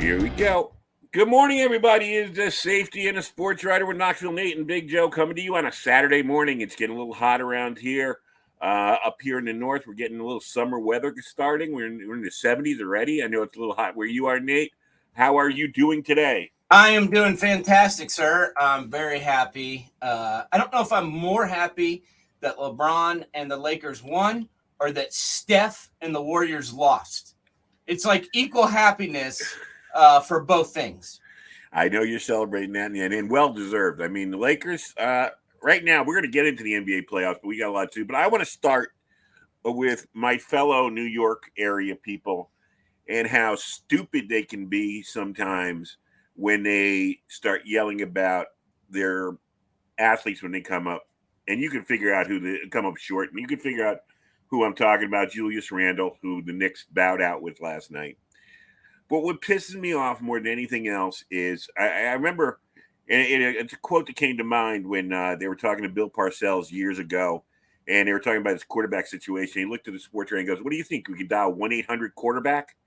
Here we go. Good morning, everybody. Is this Safety and a Sportswriter with Knoxville Nate and Big Joe coming to you on a Saturday morning. It's getting a little hot around here. Up here in the north, we're getting a little summer weather starting. We're in the 70s already. I know it's a little hot where you are, Nate. How are you doing today? I am doing fantastic, sir. I'm very happy. I don't know if I'm more happy that LeBron and the Lakers won or that Steph and the Warriors lost. It's like equal happiness for both things. I know you're celebrating that, and well deserved. I mean, the Lakers, right now, we're going to get into the NBA playoffs, but we got a lot to do. But I want to start with my fellow New York area people and how stupid they can be sometimes when they start yelling about their athletes when they come up. And you can figure out who they come up short. And you can figure out who I'm talking about, Julius Randle, who the Knicks bowed out with last night. But what pisses me off more than anything else is I remember, and it's a quote that came to mind when they were talking to Bill Parcells years ago, and they were talking about his quarterback situation. He looked at the sports radio and goes, "What do you think? We can dial 1-800-quarterback?"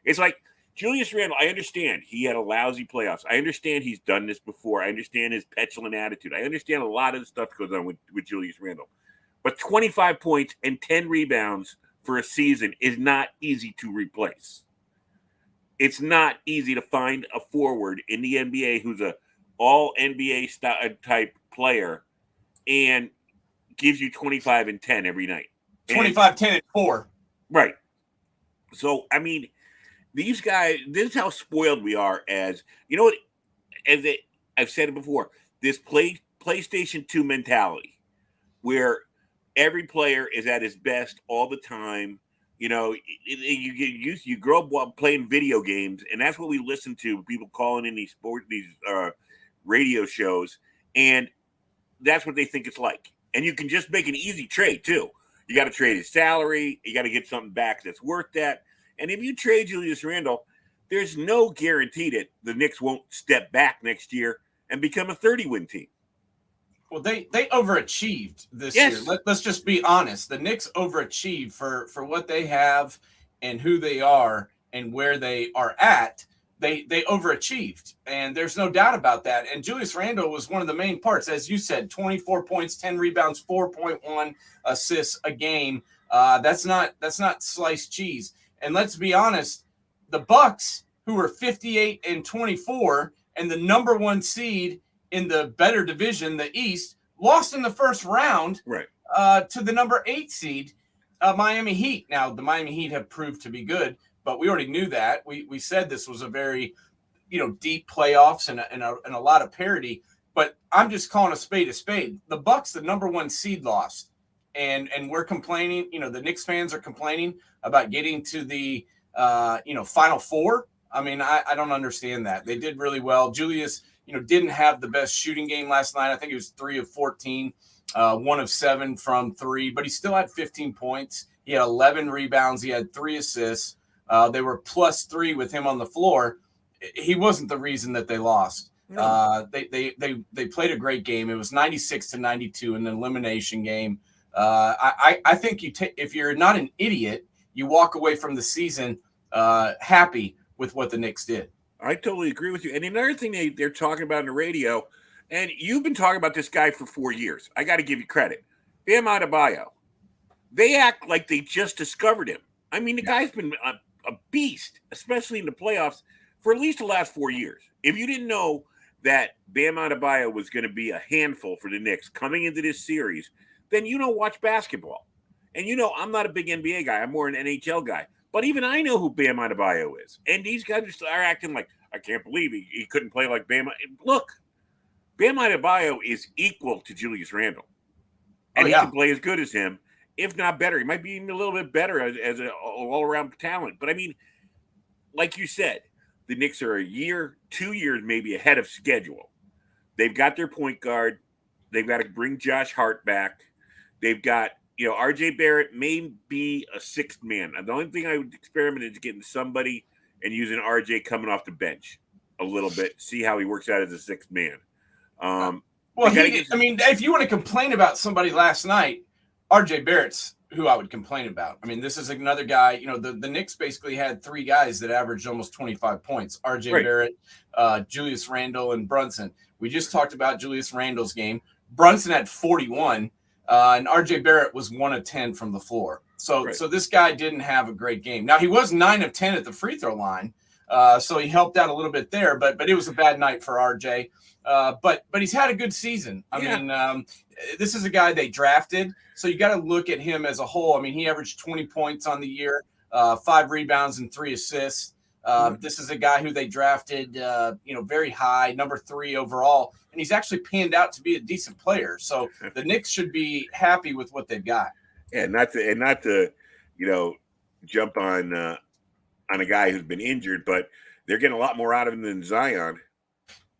It's like, Julius Randle, I understand he had a lousy playoffs. I understand he's done this before. I understand his petulant attitude. I understand a lot of the stuff that goes on with Julius Randle. But 25 points and 10 rebounds for a season is not easy to replace. It's not easy to find a forward in the NBA who's a all NBA type player and gives you 25 and 10 every night. 25, 10, and 4. Right. So, I mean, these guys, this is how spoiled we are as, you know what, I've said it before, this PlayStation 2 mentality where every player is at his best all the time. You know, you get used, you grow up playing video games, and that's what we listen to, people calling in these radio shows, and that's what they think it's like. And you can just make an easy trade, too. You got to trade his salary. You got to get something back that's worth that. And if you trade Julius Randle, there's no guarantee that the Knicks won't step back next year and become a 30-win team. Well, they overachieved this year. Let's just be honest. The Knicks overachieved for what they have and who they are and where they are at. They overachieved, and there's no doubt about that. And Julius Randle was one of the main parts, as you said, 24 points, 10 rebounds, 4.1 assists a game. That's not sliced cheese. And let's be honest, the Bucks, who were 58-24 and the number one seed in the better division, the East, lost in the first round to the number 8 seed, Miami Heat. Now, the Miami Heat have proved to be good, but we already knew that. We said this was a very, deep playoffs and a lot of parity. But I'm just calling a spade a spade. The Bucks, the number one seed, lost, and we're complaining. The Knicks fans are complaining about getting to the Final Four. I mean, I don't understand that. They did really well. Julius, didn't have the best shooting game last night. I think he was 3 of 14, 1 of 7 from 3, but he still had 15 points. He had 11 rebounds. He had 3 assists. They were +3 with him on the floor. He wasn't the reason that they lost. No. They played a great game. It was 96-92 in an elimination game. I think if you're not an idiot, you walk away from the season happy with what the Knicks did. I totally agree with you. And another thing they're talking about on the radio, and you've been talking about this guy for 4 years. I got to give you credit. Bam Adebayo. They act like they just discovered him. I mean, the guy's been a beast, especially in the playoffs, for at least the last 4 years. If you didn't know that Bam Adebayo was going to be a handful for the Knicks coming into this series, then you don't watch basketball. And I'm not a big NBA guy. I'm more an NHL guy. But even I know who Bam Adebayo is. And these guys are acting like, I can't believe he couldn't play like Bam. Look, Bam Adebayo is equal to Julius Randle. And he can play as good as him, if not better. He might be even a little bit better as an all-around talent. But, I mean, like you said, the Knicks are a year, 2 years maybe ahead of schedule. They've got their point guard. They've got to bring Josh Hart back. They've got, RJ Barrett may be a sixth man. The only thing I would experiment is getting somebody and using RJ coming off the bench a little bit, see how he works out as a sixth man. If you want to complain about somebody last night, RJ Barrett's who I would complain about. I mean, this is another guy, the Knicks basically had three guys that averaged almost 25 points, RJ Right. Barrett, Julius Randle, and Brunson. We just talked about Julius Randle's game. Brunson had 41, and RJ Barrett was 1 of 10 from the floor. So this guy didn't have a great game. Now, he was 9 of 10 at the free throw line, so he helped out a little bit there, but it was a bad night for RJ. But he's had a good season. I mean, this is a guy they drafted, so you got to look at him as a whole. I mean, he averaged 20 points on the year, 5 rebounds and 3 assists. This is a guy who they drafted, very high, number 3 overall, and he's actually panned out to be a decent player. So the Knicks should be happy with what they've got. Yeah, not to jump on a guy who's been injured, but they're getting a lot more out of him than Zion.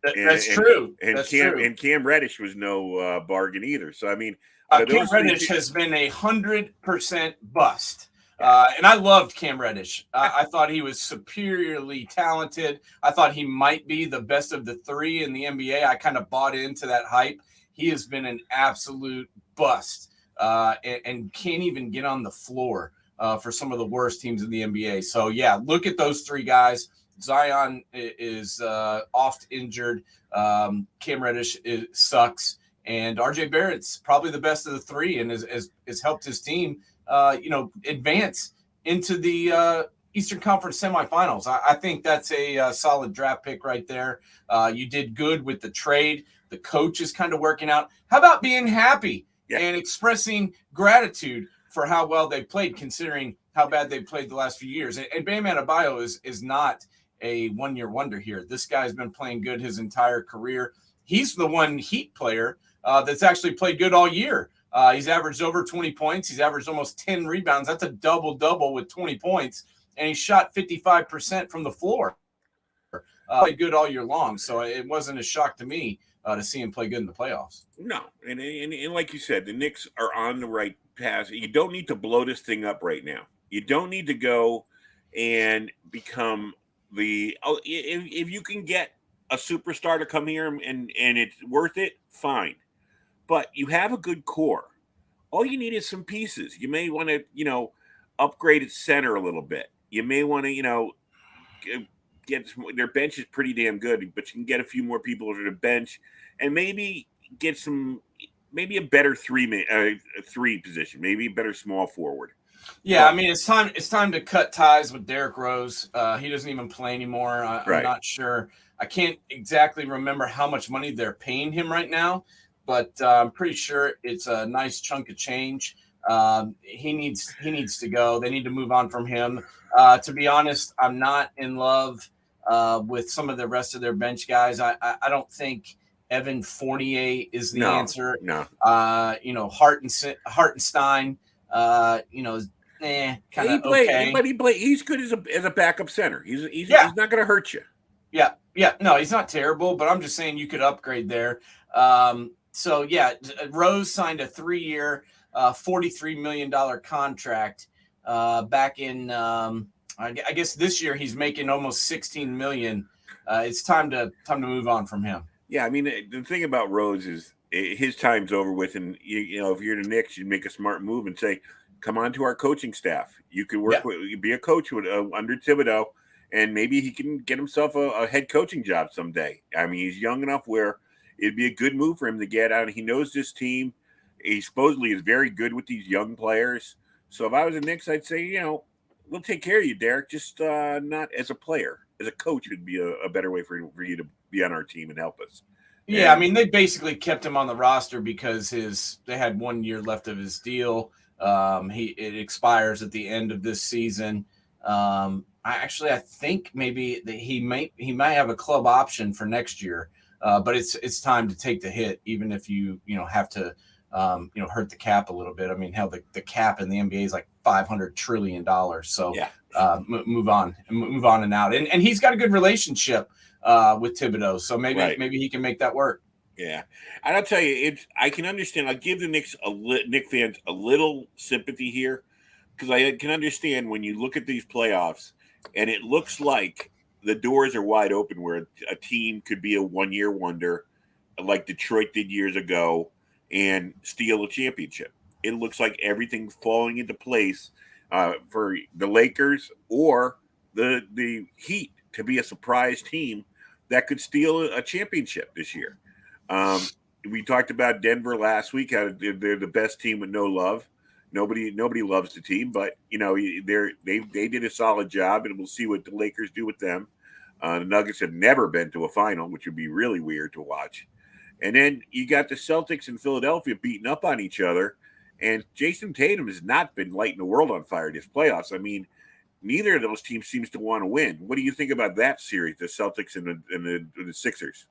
That's true. And Cam Reddish was no bargain either. So I mean, Cam Reddish has been 100% bust. And I loved Cam Reddish. I thought he was superiorly talented. I thought he might be the best of the 3 in the NBA. I kind of bought into that hype. He has been an absolute bust and can't even get on the floor for some of the worst teams in the NBA. So, yeah, look at those 3 guys. Zion is oft injured. Cam Reddish sucks. And RJ Barrett's probably the best of the 3 and has helped his team advance into the Eastern Conference semifinals. I think that's a solid draft pick right there. You did good with the trade. The coach is kind of working out. How about being happy and expressing gratitude for how well they played, considering how bad they played the last few years? And Bam Adebayo is not a one-year wonder here. This guy's been playing good his entire career. He's the one Heat player that's actually played good all year. He's averaged over 20 points. He's averaged almost 10 rebounds. That's a double-double with 20 points. And he shot 55% from the floor. Played good all year long. So it wasn't a shock to me to see him play good in the playoffs. No. And like you said, the Knicks are on the right path. You don't need to blow this thing up right now. You don't need to go and become if you can get a superstar to come here and it's worth it, fine. But you have a good core. All you need is some pieces. You may want to, upgrade its center a little bit. You may want to, get their bench is pretty damn good, but you can get a few more people to the bench and maybe get maybe a better three position, maybe a better small forward. Yeah, I mean, it's time to cut ties with Derrick Rose. He doesn't even play anymore. I'm not sure. I can't exactly remember how much money they're paying him right now, but I'm pretty sure it's a nice chunk of change. He needs to go. They need to move on from him. To be honest, I'm not in love with some of the rest of their bench guys. I don't think Evan Fournier is the answer. No. Hartenstein, kind of okay. But he's good as a backup center. He's not going to hurt you. Yeah. No, he's not terrible, but I'm just saying you could upgrade there. So yeah, Rose signed a 3-year, $43 million contract back in. I guess this year he's making almost $16 million. It's time to move on from him. Yeah, I mean the thing about Rose is his time's over with, and if you're the Knicks, you make a smart move and say, "Come on to our coaching staff. You could work be a coach with, under Thibodeau, and maybe he can get himself a head coaching job someday." I mean, he's young enough where it'd be a good move for him to get out. He knows this team. He supposedly is very good with these young players. So if I was the Knicks, I'd say, we'll take care of you, Derek. Just not as a player. As a coach would be a better way for you to be on our team and help us. Yeah, I mean, they basically kept him on the roster because they had 1 year left of his deal. It expires at the end of this season. I think maybe that he might have a club option for next year. But it's time to take the hit, even if you have to hurt the cap a little bit. I mean, hell, the cap in the NBA is like $500 trillion. So move on and out. And he's got a good relationship with Thibodeau, so maybe he can make that work. Yeah, and I'll tell you, I can understand. I'll give the Knicks Knicks fans a little sympathy here, because I can understand when you look at these playoffs and it looks like the doors are wide open where a team could be a 1-year wonder like Detroit did years ago and steal a championship. it looks like everything's falling into place for the Lakers or the Heat to be a surprise team that could steal a championship this year. We talked about Denver last week. How they're the best team with no love. Nobody loves the team, but they did a solid job, and we'll see what the Lakers do with them. The Nuggets have never been to a final, which would be really weird to watch. And then you got the Celtics in Philadelphia beating up on each other, and Jason Tatum has not been lighting the world on fire this playoffs. I mean, neither of those teams seems to want to win. What do you think about that series, the Celtics and the Sixers?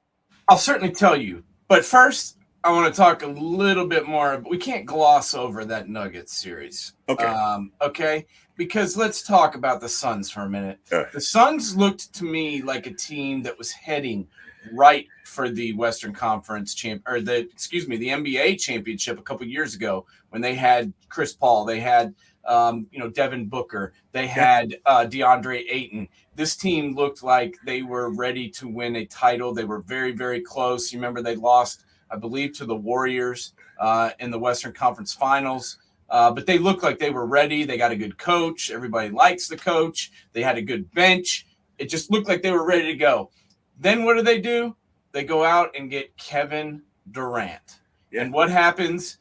I'll certainly tell you, but first, I want to talk a little bit more. We can't gloss over that Nuggets series. Okay. Because let's talk about the Suns for a minute. The Suns looked to me like a team that was heading right for the Western Conference the NBA championship a couple years ago when they had Chris Paul, they had Devin Booker, they had DeAndre Ayton. This team looked like they were ready to win a title. They were very, very close. You remember they lost, I believe, to the Warriors in the Western Conference Finals. But they looked like they were ready. They got a good coach. Everybody likes the coach. They had a good bench. It just looked like they were ready to go. Then what do? They go out and get Kevin Durant. Yeah. And what happens?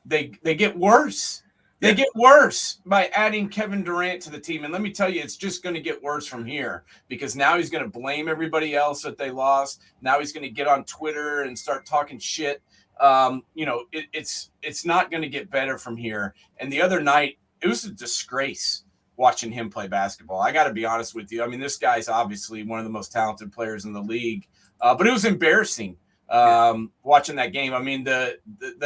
They get worse. They get worse by adding Kevin Durant to the team. And let me tell you, it's just going to get worse from here because now he's going to blame everybody else that they lost. Now he's going to get on Twitter and start talking shit. It's not going to get better from here. And the other night, it was a disgrace watching him play basketball. I got to be honest with you. I mean, this guy's obviously one of the most talented players in the league, but it was embarrassing watching that game. I mean, the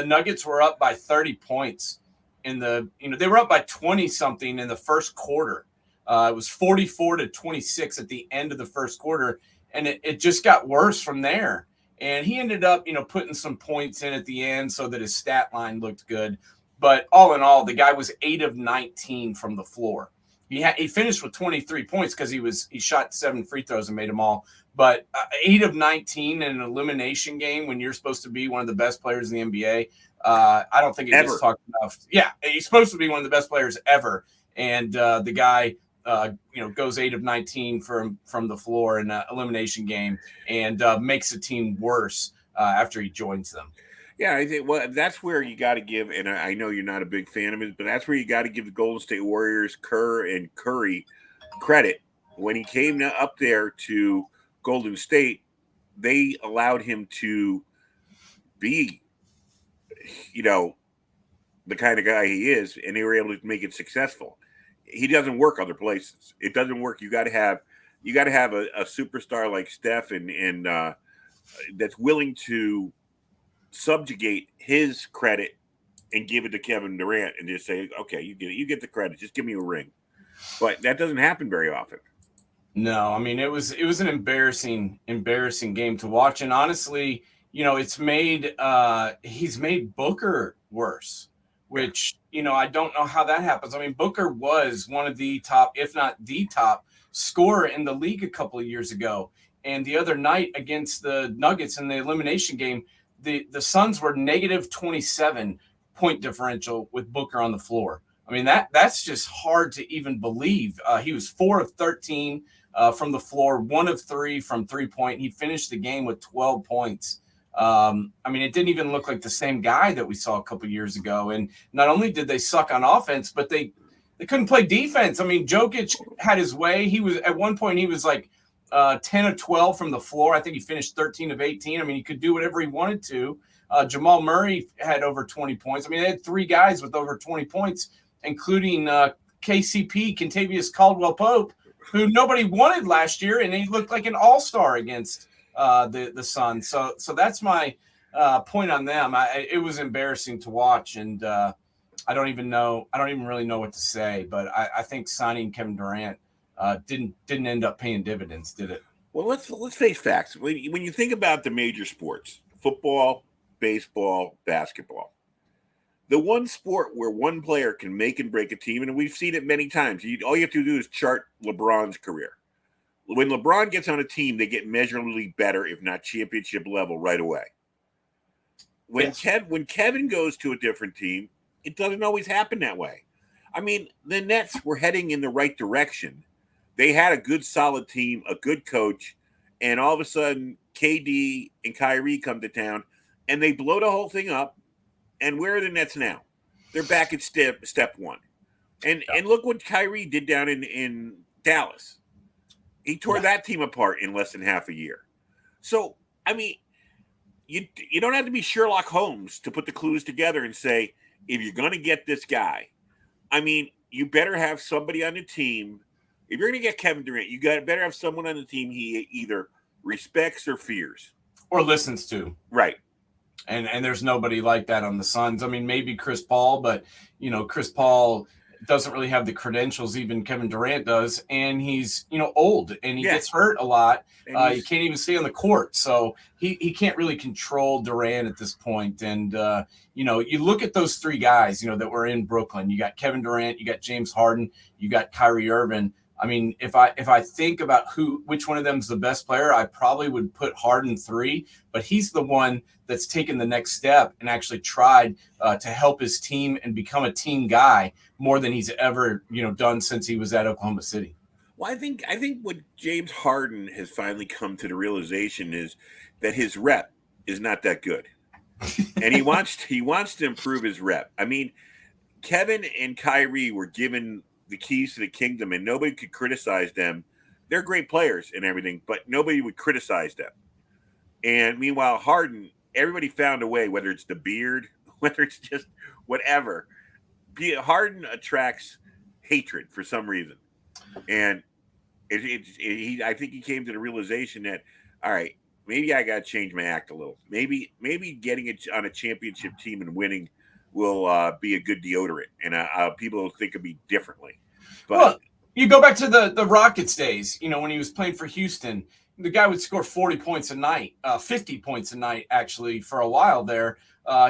Nuggets were up by 30 points they were up by 20 something in the first quarter. It was 44-26 at the end of the first quarter. And it just got worse from there. And he ended up, putting some points in at the end so that his stat line looked good. But all in all, the guy was 8 of 19 from the floor. He finished with 23 points because he shot 7 free throws and made them all. But 8 of 19 in an elimination game when you're supposed to be one of the best players in the NBA, I don't think it gets talked enough. Yeah, he's supposed to be one of the best players ever. And the guy goes 8 of 19 from the floor in an elimination game and makes the team worse after he joins them. Yeah, I think that's where you got to give, and I know you're not a big fan of it, but that's where you got to give the Golden State Warriors, Kerr and Curry credit. When he came up there to Golden State, they allowed him to be, the kind of guy he is, and they were able to make it successful. He doesn't work other places. It doesn't work. You got to have a superstar like Steph and that's willing to subjugate his credit and give it to Kevin Durant and just say, okay, you get the credit. Just give me a ring. But that doesn't happen very often. No, I mean, it was an embarrassing game to watch. And honestly, it's he's made Booker worse, which, I don't know how that happens. I mean, Booker was one of the top, if not the top scorer in the league a couple of years ago. And the other night against the Nuggets in the elimination game, the Suns were negative 27 point differential with Booker on the floor. I mean, that's just hard to even believe. He was 4 of 13 from the floor, 1 of 3 from 3-point. He finished the game with 12 points. I mean, it didn't even look like the same guy that we saw a couple years ago. And not only did they suck on offense, but they couldn't play defense. I mean, Jokic had his way. He was at one point, he was like 10 of 12 from the floor. I think he finished 13 of 18. I mean, he could do whatever he wanted to. Jamal Murray had over 20 points. I mean, they had 3 guys with over 20 points, including KCP, Kentavious Caldwell-Pope, who nobody wanted last year, and he looked like an all-star against the Suns. So that's my point on them. It was embarrassing to watch, and I don't even really know what to say. But I think signing Kevin Durant didn't end up paying dividends, did it? Well, let's face facts. When you think about the major sports, football, baseball, basketball, the one sport where one player can make and break a team, and we've seen it many times. All you have to do is chart LeBron's career. When LeBron gets on a team, they get measurably better, if not championship level, right away. When Kevin goes to a different team, it doesn't always happen that way. I mean, the Nets were heading in the right direction. They had a good, solid team, a good coach, and all of a sudden, KD and Kyrie come to town, and they blow the whole thing up. And where are the Nets now? They're back at step one. And look what Kyrie did down in Dallas. He tore that team apart in less than half a year. So, I mean, you don't have to be Sherlock Holmes to put the clues together and say, if you're going to get this guy, I mean, you better have somebody on the team. If you're going to get Kevin Durant, you better have someone on the team he either respects or fears. Or listens to. Right. And there's nobody like that on the Suns. I mean, maybe Chris Paul, but, Chris Paul doesn't really have the credentials even Kevin Durant does. And he's, old and he gets hurt a lot. He can't even stay on the court. So he can't really control Durant at this point. And, you look at those three guys, that were in Brooklyn. You got Kevin Durant, you got James Harden, you got Kyrie Irving. I mean, if I think about which one of them is the best player, I probably would put Harden 3, but he's the one that's taken the next step and actually tried to help his team and become a team guy more than he's ever, done since he was at Oklahoma City. Well, I think what James Harden has finally come to the realization is that his rep is not that good. And he wants to improve his rep. I mean, Kevin and Kyrie were given the keys to the kingdom, and nobody could criticize them. They're great players and everything, but nobody would criticize them. And meanwhile, Harden, everybody found a way, whether it's the beard, whether it's just whatever. Harden attracts hatred for some reason. And I think he came to the realization that, all right, maybe I got to change my act a little. Maybe getting it on a championship team and winning will be a good deodorant, and people will think of me differently. But well, you go back to the Rockets days, when he was playing for Houston, the guy would score 40 points a night, 50 points a night, actually, for a while there.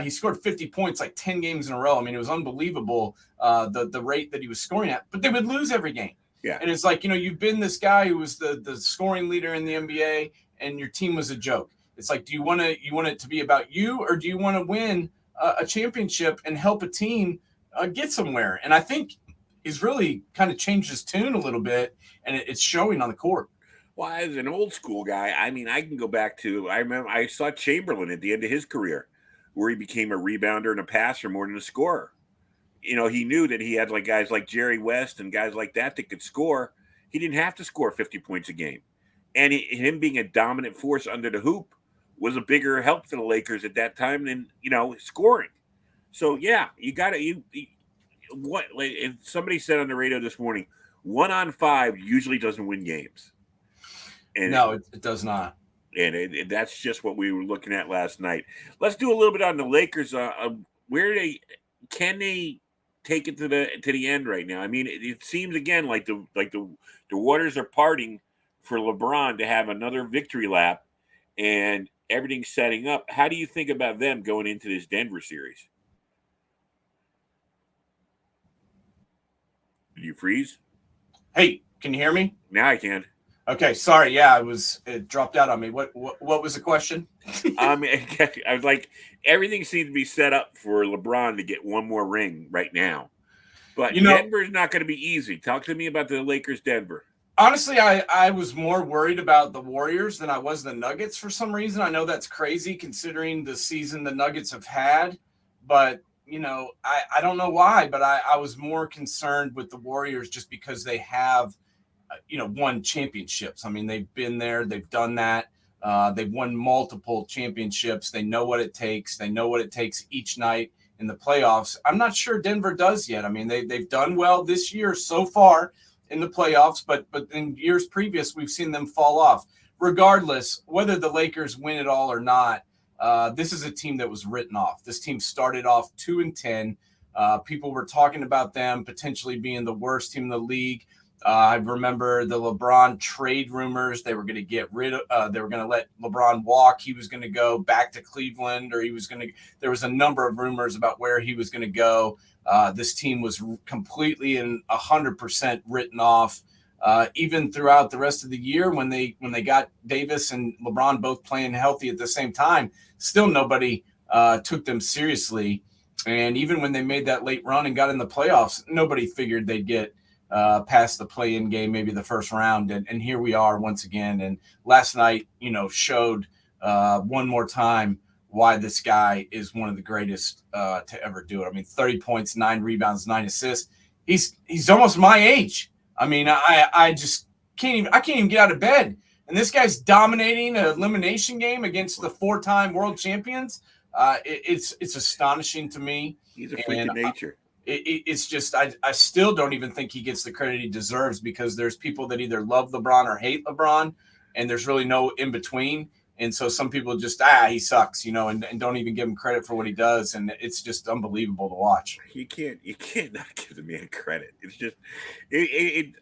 He scored 50 points like 10 games in a row. I mean, it was unbelievable, the rate that he was scoring at, but they would lose every game. Yeah. And it's like, you've been this guy who was the scoring leader in the NBA, and your team was a joke. It's like, do you want it to be about you, or do you want to win a championship and help a team get somewhere? And I think he's really kind of changed his tune a little bit, and it's showing on the court. Well, as an old school guy, I mean, I can go back to, I remember I saw Chamberlain at the end of his career, where he became a rebounder and a passer more than a scorer. He knew that he had like guys like Jerry West and guys like that could score. He didn't have to score 50 points a game. And him being a dominant force under the hoop was a bigger help to the Lakers at that time than, scoring. So, yeah, you got to, like somebody said on the radio this morning, 1-on-5 usually doesn't win games. And no, it does not. And that's just what we were looking at last night. Let's do a little bit on the Lakers. Can they take it to the end right now? I mean, it seems again like the waters are parting for LeBron to have another victory lap, and everything's setting up. How do you think about them going into this Denver series? Did you freeze? Hey, can you hear me? Now I can. Okay, sorry. Yeah, it dropped out on me. What was the question? I was like, everything seems to be set up for LeBron to get one more ring right now. But Denver's not going to be easy. Talk to me about the Lakers, Denver. Honestly, I was more worried about the Warriors than I was the Nuggets for some reason. I know that's crazy considering the season the Nuggets have had, but I don't know why, but I was more concerned with the Warriors just because they have won championships. I mean, they've been there, they've done that. They've won multiple championships. They know what it takes. They know what it takes each night in the playoffs. I'm not sure Denver does yet. I mean, they've done well this year so far in the playoffs, but in years previous, we've seen them fall off. Regardless, whether the Lakers win it all or not, this is a team that was written off. This team started off 2-10. People were talking about them potentially being the worst team in the league. I remember the LeBron trade rumors. They were going to get rid of, they were going to let LeBron walk. He was going to go back to Cleveland, or there was a number of rumors about where he was going to go. This team was completely and 100% written off. Even throughout the rest of the year, when they got Davis and LeBron both playing healthy at the same time, still nobody took them seriously. And even when they made that late run and got in the playoffs, nobody figured they'd get past the play-in game, maybe the first round. And here we are once again. And last night, showed one more time why this guy is one of the greatest to ever do it. I mean, 30 points, 9 rebounds, 9 assists. He's almost my age. I mean, I just can't even get out of bed. And this guy's dominating an elimination game against the 4-time world champions. It's astonishing to me. He's a freak of nature. It's just I still don't even think he gets the credit he deserves, because there's people that either love LeBron or hate LeBron, and there's really no in between. And so some people just he sucks, and don't even give him credit for what he does, and it's just unbelievable to watch. You can't not give the man credit. It's just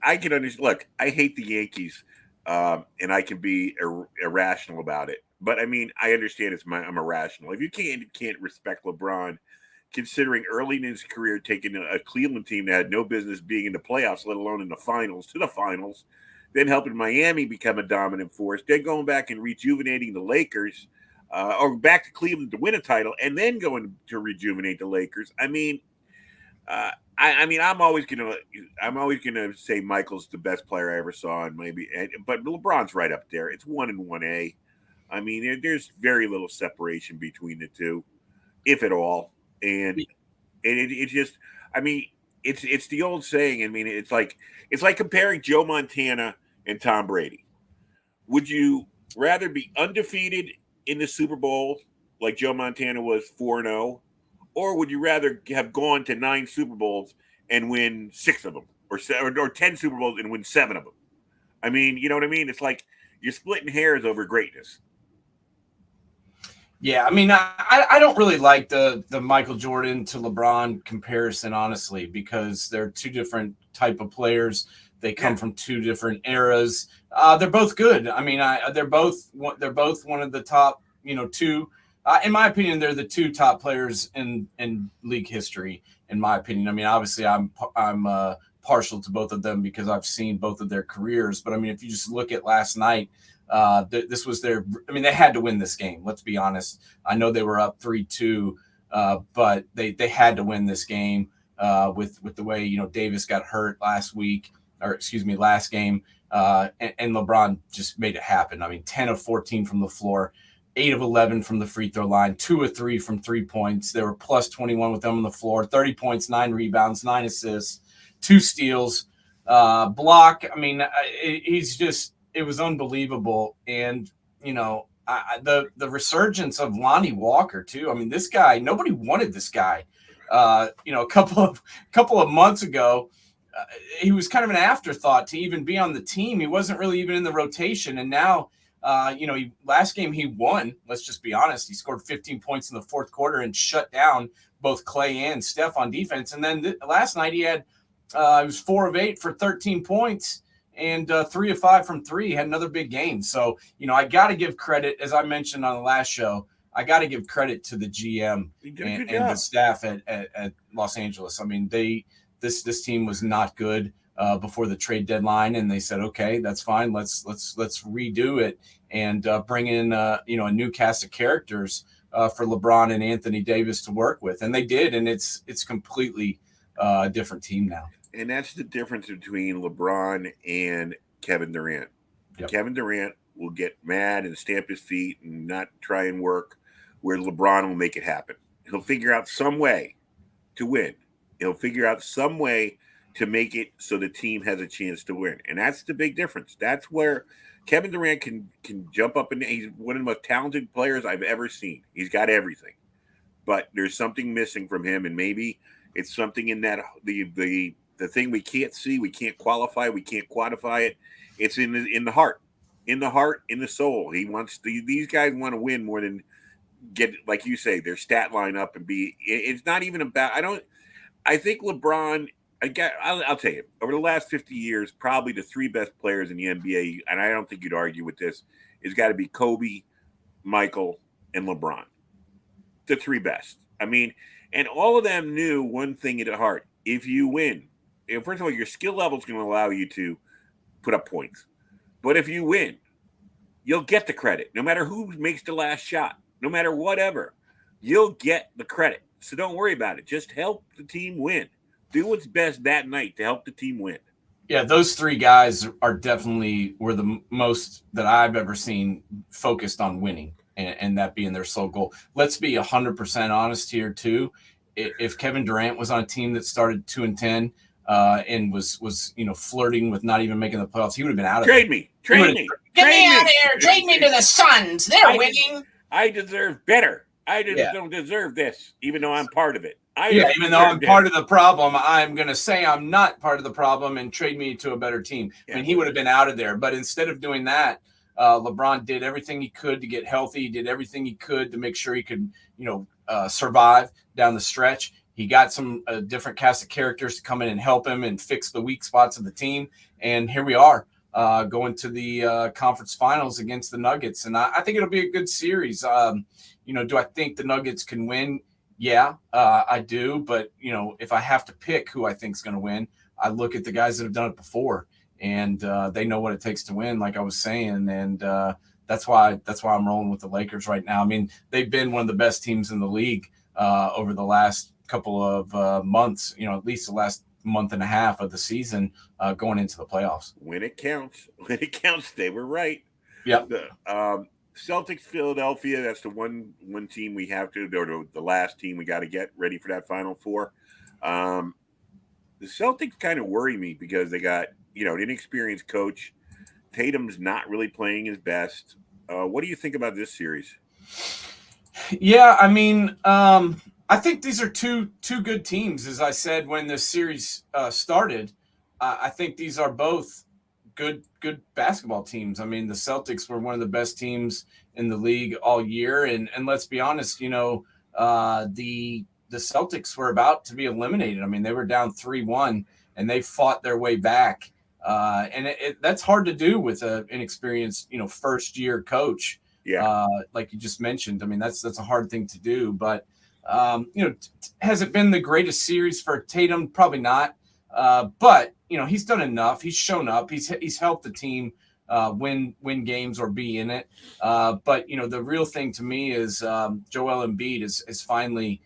I can understand. Look, I hate the Yankees, and I can be irrational about it. But I mean, I understand I'm irrational. If you can't respect LeBron, considering early in his career taking a Cleveland team that had no business being in the playoffs, let alone in the finals, to the finals, then helping Miami become a dominant force, then going back and rejuvenating the Lakers, or back to Cleveland to win a title, and then going to rejuvenate the Lakers. I mean, I'm always gonna say Michael's the best player I ever saw, and but LeBron's right up there. It's 1 and 1A. I mean, there's very little separation between the two, if at all. And it just, I mean, it's the old saying. I mean, it's like comparing Joe Montana and Tom Brady. Would you rather be undefeated in the Super Bowl like Joe Montana was 4-0, or would you rather have gone to 9 Super Bowls and win 6 of them, or 10 Super Bowls and win 7 of them? I mean, you know what I mean? It's like you're splitting hairs over greatness. Yeah, I mean, I don't really like the Michael Jordan to LeBron comparison, honestly, because they're two different type of players. They come from two different eras. They're both good. I mean, they're both one of the top, two. In my opinion, they're the 2 top players in league history. In my opinion, I mean, obviously, I'm partial to both of them because I've seen both of their careers. But I mean, if you just look at last night. This was they had to win this game. Let's be honest. I know they were up 3-2, but they had to win this game with the way, Davis got hurt last game. And LeBron just made it happen. I mean, 10 of 14 from the floor, 8 of 11 from the free throw line, 2 of 3 from 3 points. They were plus 21 with them on the floor, 30 points, 9 rebounds, 9 assists, 2 steals, block. I mean, it was unbelievable. And, the resurgence of Lonnie Walker too. I mean, this guy, nobody wanted this guy. A couple of months ago, he was kind of an afterthought to even be on the team. He wasn't really even in the rotation. And now, last game he won, let's just be honest. He scored 15 points in the 4th quarter and shut down both Clay and Steph on defense. And then last night he had, he was 4 of 8 for 13 points. And 3 of 5 from 3, had another big game. So, I got to give credit, as I mentioned on the last show, I got to give credit to the GM and the staff at Los Angeles. I mean, this team was not good before the trade deadline, and they said, okay, that's fine. Let's redo it and bring in a new cast of characters for LeBron and Anthony Davis to work with, and they did, and it's completely a different team now. And that's the difference between LeBron and Kevin Durant. Yep. Kevin Durant will get mad and stamp his feet and not try and work, where LeBron will make it happen. He'll figure out some way to win. He'll figure out some way to make it so the team has a chance to win. And that's the big difference. That's where Kevin Durant can jump up, and he's one of the most talented players I've ever seen. He's got everything. But there's something missing from him, and maybe it's something in that the thing we can't see, we can't qualify, we can't quantify it. It's in the heart, in the soul. These guys want to win more than get, like you say, their stat line up and be. It's not even about. I think LeBron. I'll tell you, over the last 50 years, probably the 3 best players in the NBA, and I don't think you'd argue with this, has got to be Kobe, Michael, and LeBron. The 3 best. I mean, and all of them knew one thing at heart: if you win. First of all, your skill level is going to allow you to put up points. But if you win, you'll get the credit. No matter who makes the last shot, no matter whatever, you'll get the credit. So don't worry about it. Just help the team win. Do what's best that night to help the team win. Yeah, those three guys are definitely were the most that I've ever seen focused on winning, and that being their sole goal. Let's be 100% honest here too. If Kevin Durant was on a team that started 2-10 and was flirting with not even making the playoffs, he would have been out of Trade there. me. Trade me. Get me out of here. Trade me to the Suns. They're winning. I deserve better. I don't deserve this, even though I'm part of it. Even though I'm part of the problem, I'm going to say I'm not part of the problem and trade me to a better team. I mean, he would have been out of there. But instead of doing that, LeBron did everything he could to get healthy. He did everything he could to make sure he could, survive down the stretch. He got some different cast of characters to come in and help him and fix the weak spots of the team. And here we are going to the conference finals against the Nuggets. And I think it'll be a good series. Do I think the Nuggets can win? Yeah, I do. But, if I have to pick who I think is going to win, I look at the guys that have done it before, and they know what it takes to win, like I was saying. And that's why I'm rolling with the Lakers right now. I mean, they've been one of the best teams in the league over the last couple of months, at least the last month and a half of the season going into the playoffs. When it counts, they were right. Yep. Celtics, Philadelphia, that's the one team we have to, or the last team we got to get ready for that Final Four. The Celtics kind of worry me because they got, an inexperienced coach. Tatum's not really playing his best. What do you think about this series? Yeah, I mean, I think these are two good teams. As I said when this series started, I think these are both good basketball teams. I mean, the Celtics were one of the best teams in the league all year, and let's be honest, the Celtics were about to be eliminated. I mean, they were down 3-1, and they fought their way back. And that's hard to do with an inexperienced, first year coach. Yeah. Like you just mentioned. I mean, that's a hard thing to do. But has it been the greatest series for Tatum? Probably not. But he's done enough. He's shown up. He's helped the team win games or be in it. But the real thing to me is Joel Embiid is finally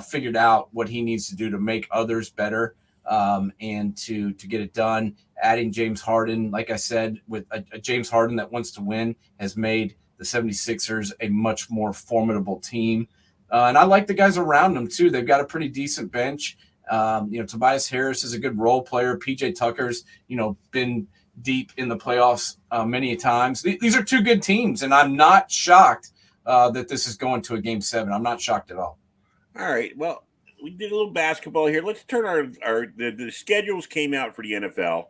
figured out what he needs to do to make others better and to get it done. Adding James Harden, like I said, with a James Harden that wants to win, has made the 76ers a much more formidable team. And I like the guys around them too. They've got a pretty decent bench. Tobias Harris is a good role player. PJ Tucker's, been deep in the playoffs many times. These are two good teams, and I'm not shocked that this is going to a Game 7. I'm not shocked at all. All right. Well, we did a little basketball here. Let's turn the schedules came out for the NFL.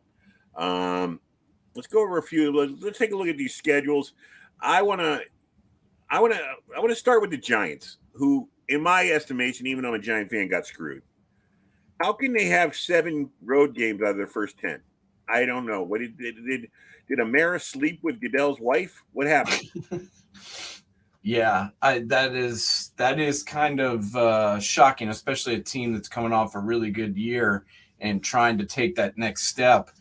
Let's go over a few. Let's take a look at these schedules. I want to start with the Giants, who, in my estimation, even though I'm a Giant fan, got screwed. How can they have 7 road games out of their first 10? I don't know. What did Amara sleep with Goodell's wife? What happened? Yeah, that is kind of shocking, especially a team that's coming off a really good year and trying to take that next step.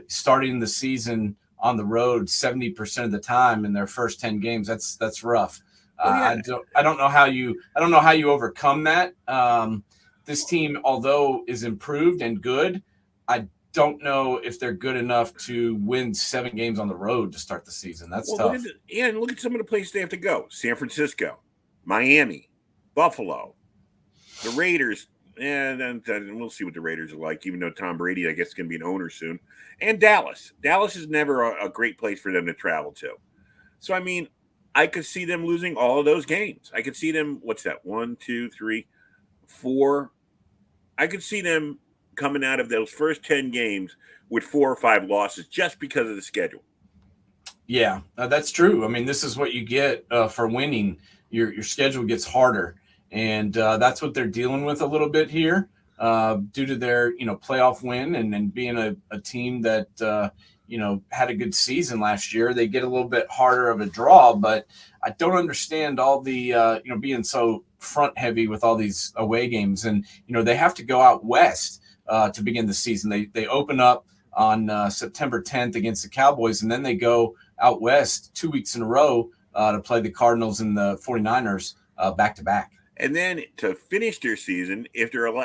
Starting the season on the road 70% of the time in their first 10 games, that's rough. I don't know how you overcome that. This team, although is improved and good, I don't know if they're good enough to win 7 games on the road to start the season. That's tough. And look at some of the places they have to go: San Francisco, Miami, Buffalo, the Raiders. And then we'll see what the Raiders are like, even though Tom Brady, I guess, is going to be an owner soon. And Dallas. Dallas is never a great place for them to travel to. So, I mean, I could see them losing all of those games. I could see them, 1, 2, 3, 4. I could see them coming out of those first 10 games with 4 or 5 losses just because of the schedule. Yeah, that's true. I mean, this is what you get for winning. Your schedule gets harder. And that's what they're dealing with a little bit here due to their, playoff win and being a team that, had a good season last year. They get a little bit harder of a draw, but I don't understand all the, being so front heavy with all these away games. And, they have to go out west to begin the season. They open up on September 10th against the Cowboys, and then they go out west 2 weeks in a row to play the Cardinals and the 49ers back to back. And then to finish their season, if Dable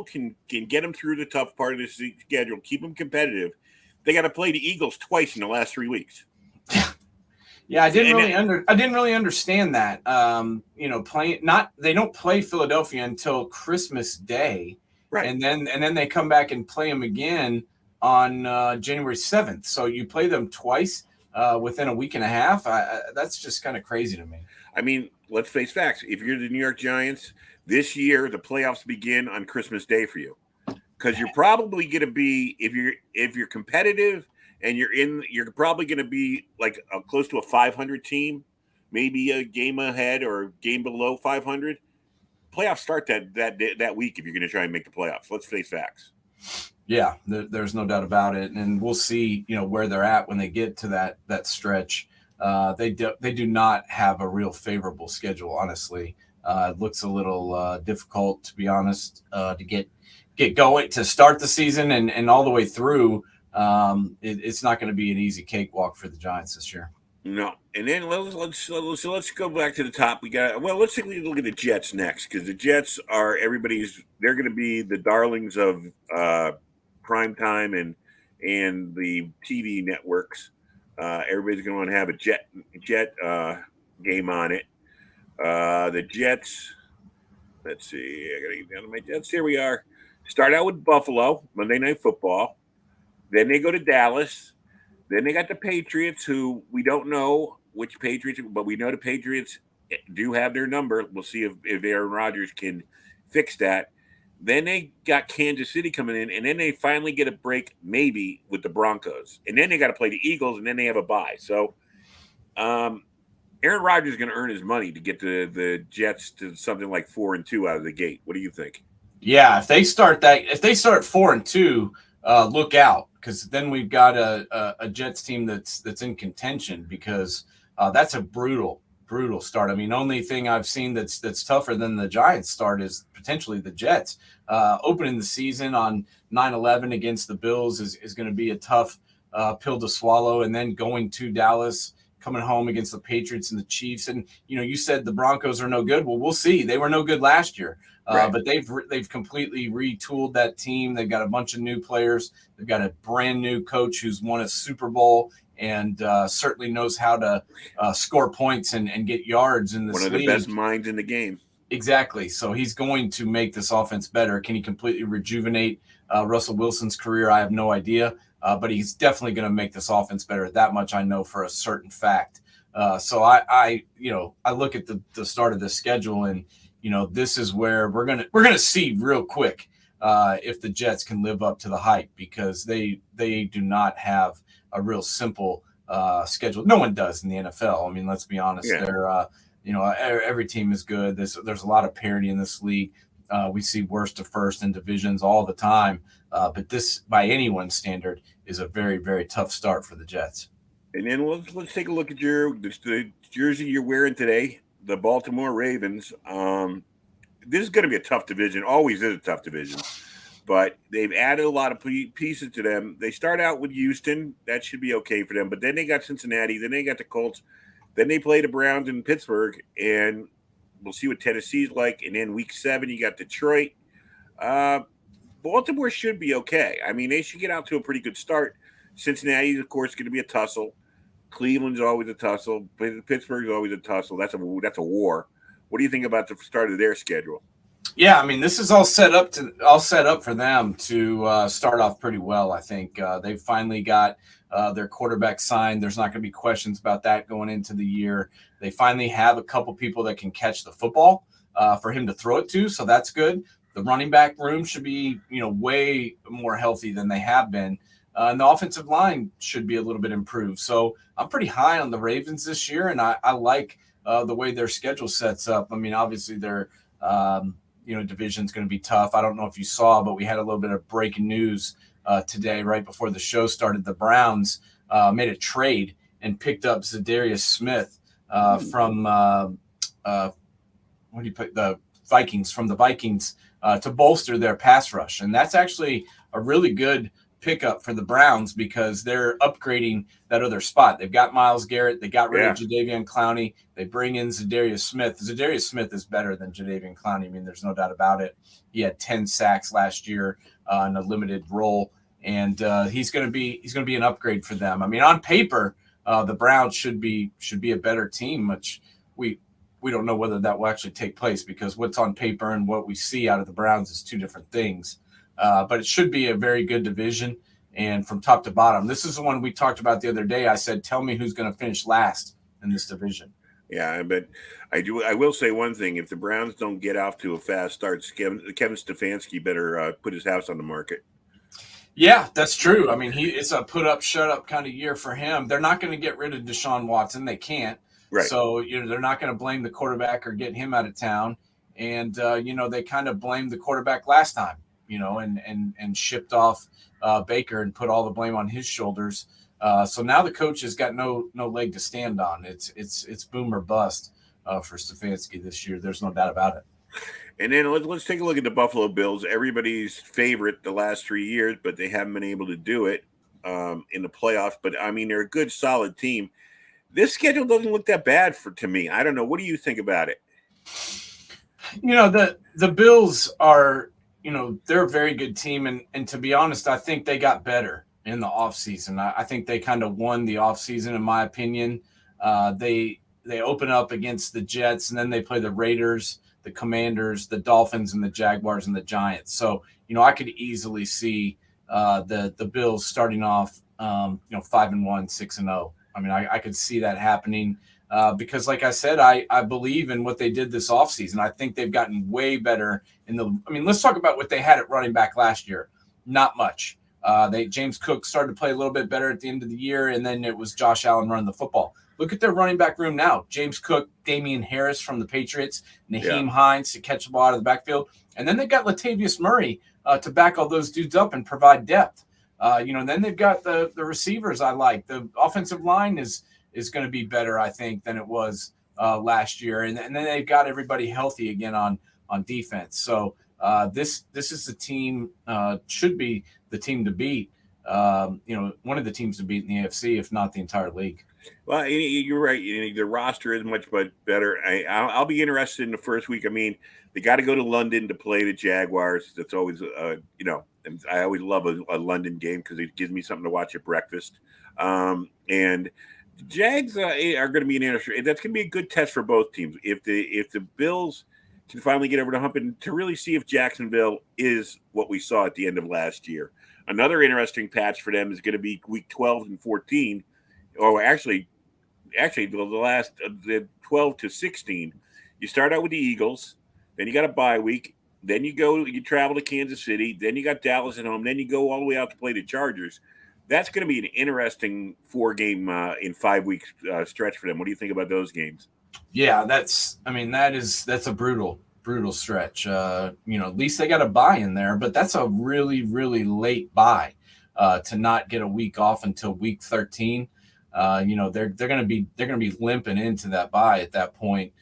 can get them through the tough part of the schedule, keep them competitive, they got to play the Eagles twice in the last 3 weeks. Yeah, I didn't really understand that. They don't play Philadelphia until Christmas Day, right? And then they come back and play them again on January 7th. So you play them twice within a week and a half. That's just kind of crazy to me. I mean, let's face facts. If you're the New York Giants this year, the playoffs begin on Christmas Day for you, because you're probably going to be if you're competitive. And you're probably going to be like close to a 500 team, maybe a game ahead or a game below 500. Playoffs start that week if you're going to try and make the playoffs. Let's face facts. Yeah, there's no doubt about it, and we'll see. Where they're at when they get to that stretch. They do not have a real favorable schedule. Honestly, it looks a little difficult, to be honest, to get going to start the season and all the way through. It's not going to be an easy cakewalk for the Giants this year. No, and then let's go back to the top. Let's take a look at the Jets next, because the Jets are they're going to be the darlings of prime time and the TV networks. Everybody's going to want to have a Jet game on it. The Jets. Let's see. I got to get down to my Jets. Here we are. Start out with Buffalo, Monday Night Football. Then they go to Dallas. Then they got the Patriots, who we don't know which Patriots, but we know the Patriots do have their number. We'll see if Aaron Rodgers can fix that. Then they got Kansas City coming in, and then they finally get a break, maybe, with the Broncos. And then they got to play the Eagles, and then they have a bye. So Aaron Rodgers is going to earn his money to get the Jets to something like 4-2 out of the gate. What do you think? Yeah, if they start 4-2, look out, because then we've got a Jets team that's in contention, because that's a brutal start. I mean, only thing I've seen that's tougher than the Giants start is potentially the Jets. Opening the season on 9-11 against the Bills is going to be a tough pill to swallow, and then going to Dallas, coming home against the Patriots and the Chiefs. And you said the Broncos are no good. Well, we'll see. They were no good last year. Right. But they've completely retooled that team. They've got a bunch of new players. They've got a brand new coach who's won a Super Bowl and certainly knows how to score points and get yards in this league. One of the best minds in the game. Exactly. So he's going to make this offense better. Can he completely rejuvenate Russell Wilson's career? I have no idea. But he's definitely going to make this offense better. That much I know for a certain fact. So I look at the start of the schedule, and this is where we're gonna see real quick if the Jets can live up to the hype, because they do not have a real simple schedule. No one does in the NFL. I mean, let's be honest. Yeah. They're every team is good. There's a lot of parity in this league. We see worst to first in divisions all the time. But this, by anyone's standard, is a very, very tough start for the Jets. And then let's take a look at the jersey you're wearing today, the Baltimore Ravens. This is going to be a tough division. Always is a tough division. But they've added a lot of pieces to them. They start out with Houston. That should be okay for them. But then they got Cincinnati. Then they got the Colts. Then they play the Browns in Pittsburgh. And we'll see what Tennessee's like. And then week 7, you got Detroit. Baltimore should be okay. I mean, they should get out to a pretty good start. Cincinnati, of course, going to be a tussle. Cleveland's always a tussle. Pittsburgh's always a tussle. That's a war. What do you think about the start of their schedule? Yeah, I mean, this is all set up for them to start off pretty well. I think they've finally got their quarterback signed. There's not going to be questions about that going into the year. They finally have a couple people that can catch the football for him to throw it to, so that's good. The running back room should be, way more healthy than they have been. And the offensive line should be a little bit improved. So I'm pretty high on the Ravens this year, and I like the way their schedule sets up. I mean, obviously their division's going to be tough. I don't know if you saw, but we had a little bit of breaking news today right before the show started. The Browns made a trade and picked up Zadarius Smith from the Vikings to bolster their pass rush. And that's actually a really good pickup for the Browns because they're upgrading that other spot. They've got Myles Garrett. They got rid of Jadeveon Clowney. They bring in Zadarius Smith. Zadarius Smith is better than Jadeveon Clowney. I mean, there's no doubt about it. He had 10 sacks last year in a limited role, and he's going to be an upgrade for them. I mean, on paper, the Browns should be a better team, which we don't know whether that will actually take place because what's on paper and what we see out of the Browns is two different things. But it should be a very good division. And from top to bottom, this is the one we talked about the other day. I said, tell me who's going to finish last in this division. Yeah, but I will say one thing. If the Browns don't get off to a fast start, Kevin Stefanski better put his house on the market. Yeah, that's true. I mean, it's a put up, shut up kind of year for him. They're not going to get rid of Deshaun Watson. They can't. Right. So, they're not going to blame the quarterback or get him out of town. And, they kind of blamed the quarterback last time, and shipped off Baker and put all the blame on his shoulders. So now the coach has got no leg to stand on. It's boom or bust for Stefanski this year. There's no doubt about it. And then let's take a look at the Buffalo Bills. Everybody's favorite the last 3 years, but they haven't been able to do it in the playoffs. But, I mean, they're a good, solid team. This schedule doesn't look that bad to me. I don't know. What do you think about it? The Bills are, they're a very good team. And to be honest, I think they got better in the offseason. I think they kind of won the offseason, in my opinion. They open up against the Jets, and then they play the Raiders, the Commanders, the Dolphins, and the Jaguars and the Giants. So, I could easily see the Bills starting off, 5-1, 6-0. I mean, I could see that happening because, like I said, I believe in what they did this offseason. I think they've gotten way better let's talk about what they had at running back last year. Not much. James Cook started to play a little bit better at the end of the year, and then it was Josh Allen running the football. Look at their running back room now. James Cook, Damian Harris from the Patriots, Naheem Hines to catch the ball out of the backfield. And then they've got Latavius Murray to back all those dudes up and provide depth. And then they've got the receivers I like. The offensive line is going to be better, I think, than it was last year. And then they've got everybody healthy again on defense. So this is the team, should be the team to beat, one of the teams to beat in the AFC, if not the entire league. Well, you're right. The roster is much better. I'll be interested in the first week. I mean, they got to go to London to play the Jaguars. That's always, and I always love a London game because it gives me something to watch at breakfast. And the Jags are going to be an interesting. That's going to be a good test for both teams. If the Bills can finally get over the hump and to really see if Jacksonville is what we saw at the end of last year. Another interesting patch for them is going to be week 12 and 14. Or actually, the 12 to 16, you start out with the Eagles, then you got a bye week, then you travel to Kansas City, then you got Dallas at home, then you go all the way out to play the Chargers. That's going to be an interesting 4-game in 5 weeks stretch for them. What do you think about those games? Yeah, that's a brutal stretch. At least they got a bye in there, but that's a really, really late bye to not get a week off until week 13. They're going to be limping into that bye at that point,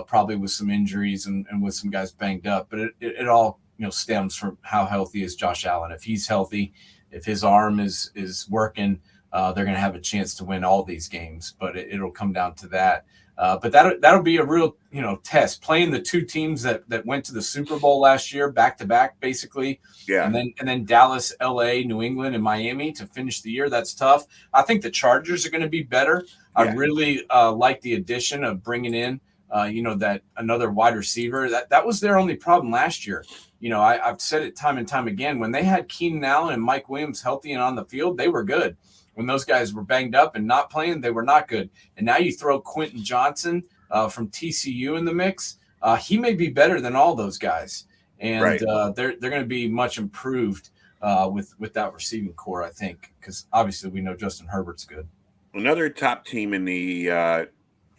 probably with some injuries and with some guys banged up. But it all stems from how healthy is Josh Allen. If he's healthy, if his arm is working, they're going to have a chance to win all these games. But it'll come down to that. But that'll be a real test. Playing the two teams that went to the Super Bowl last year back to back, basically. Yeah. And then Dallas, LA, New England, and Miami to finish the year. That's tough. I think the Chargers are going to be better. Yeah. I really like the addition of bringing in that another wide receiver. That was their only problem last year. I've said it time and time again. When they had Keenan Allen and Mike Williams healthy and on the field, they were good. When those guys were banged up and not playing, they were not good. And now you throw Quentin Johnson from TCU in the mix. He may be better than all those guys. And right. They're going to be much improved with that receiving core, I think, because obviously we know Justin Herbert's good. Another top team in the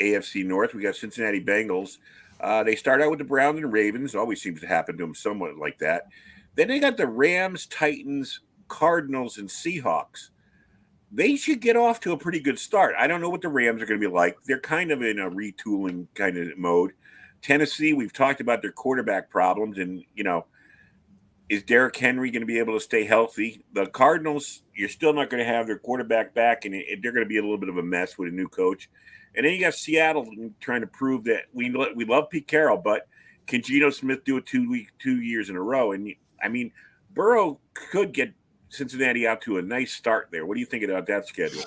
AFC North, we got Cincinnati Bengals. They start out with the Browns and Ravens. Always seems to happen to them somewhat like that. Then they got the Rams, Titans, Cardinals, and Seahawks. They should get off to a pretty good start. I don't know what the Rams are going to be like. They're kind of in a retooling kind of mode. Tennessee, we've talked about their quarterback problems, and is Derrick Henry going to be able to stay healthy? The Cardinals, you're still not going to have their quarterback back, and they're going to be a little bit of a mess with a new coach. And then you got Seattle trying to prove that we love Pete Carroll, but can Geno Smith do it 2 years in a row? And I mean, Burrow could get Cincinnati out to a nice start there. What do you think about that schedule?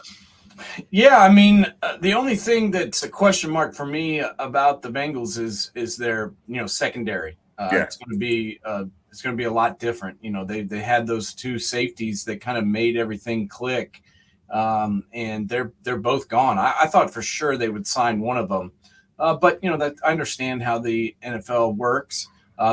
Yeah, I mean, the only thing that's a question mark for me about the Bengals is their secondary. It's going to be a lot different. They had those two safeties that kind of made everything click, and they're both gone. I thought for sure they would sign one of them, but that I understand how the NFL works.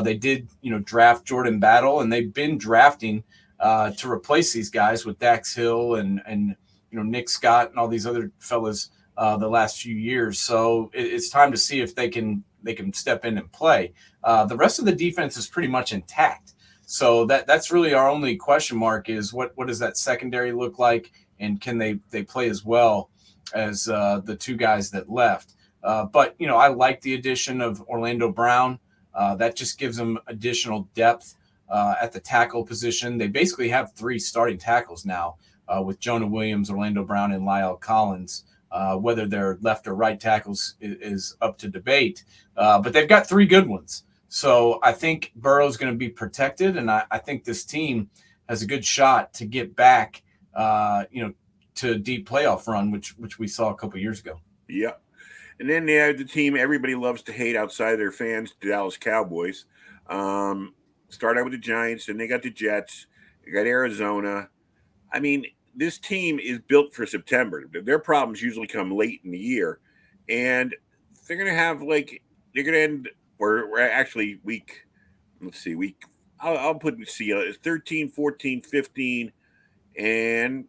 They did draft Jordan Battle, and they've been drafting to replace these guys with Dax Hill and Nick Scott and all these other fellas the last few years. So it's time to see if they can step in and play. The rest of the defense is pretty much intact. So that's really our only question mark is what does that secondary look like, and can they play as well as the two guys that left? But I like the addition of Orlando Brown. That just gives them additional depth at the tackle position. They basically have 3 starting tackles now. With Jonah Williams, Orlando Brown, and Lyle Collins. Whether they're left or right tackles is up to debate. But they've got 3 good ones. So I think Burrow's going to be protected, and I think this team has a good shot to get back, to a deep playoff run, which we saw a couple years ago. Yeah. And then they have the team everybody loves to hate outside their fans, the Dallas Cowboys. Start out with the Giants, and they got the Jets. They got Arizona. I mean, this team is built for September. Their problems usually come late in the year, and they're going to have they're going to end, or actually I'll put 13, 14, 15, and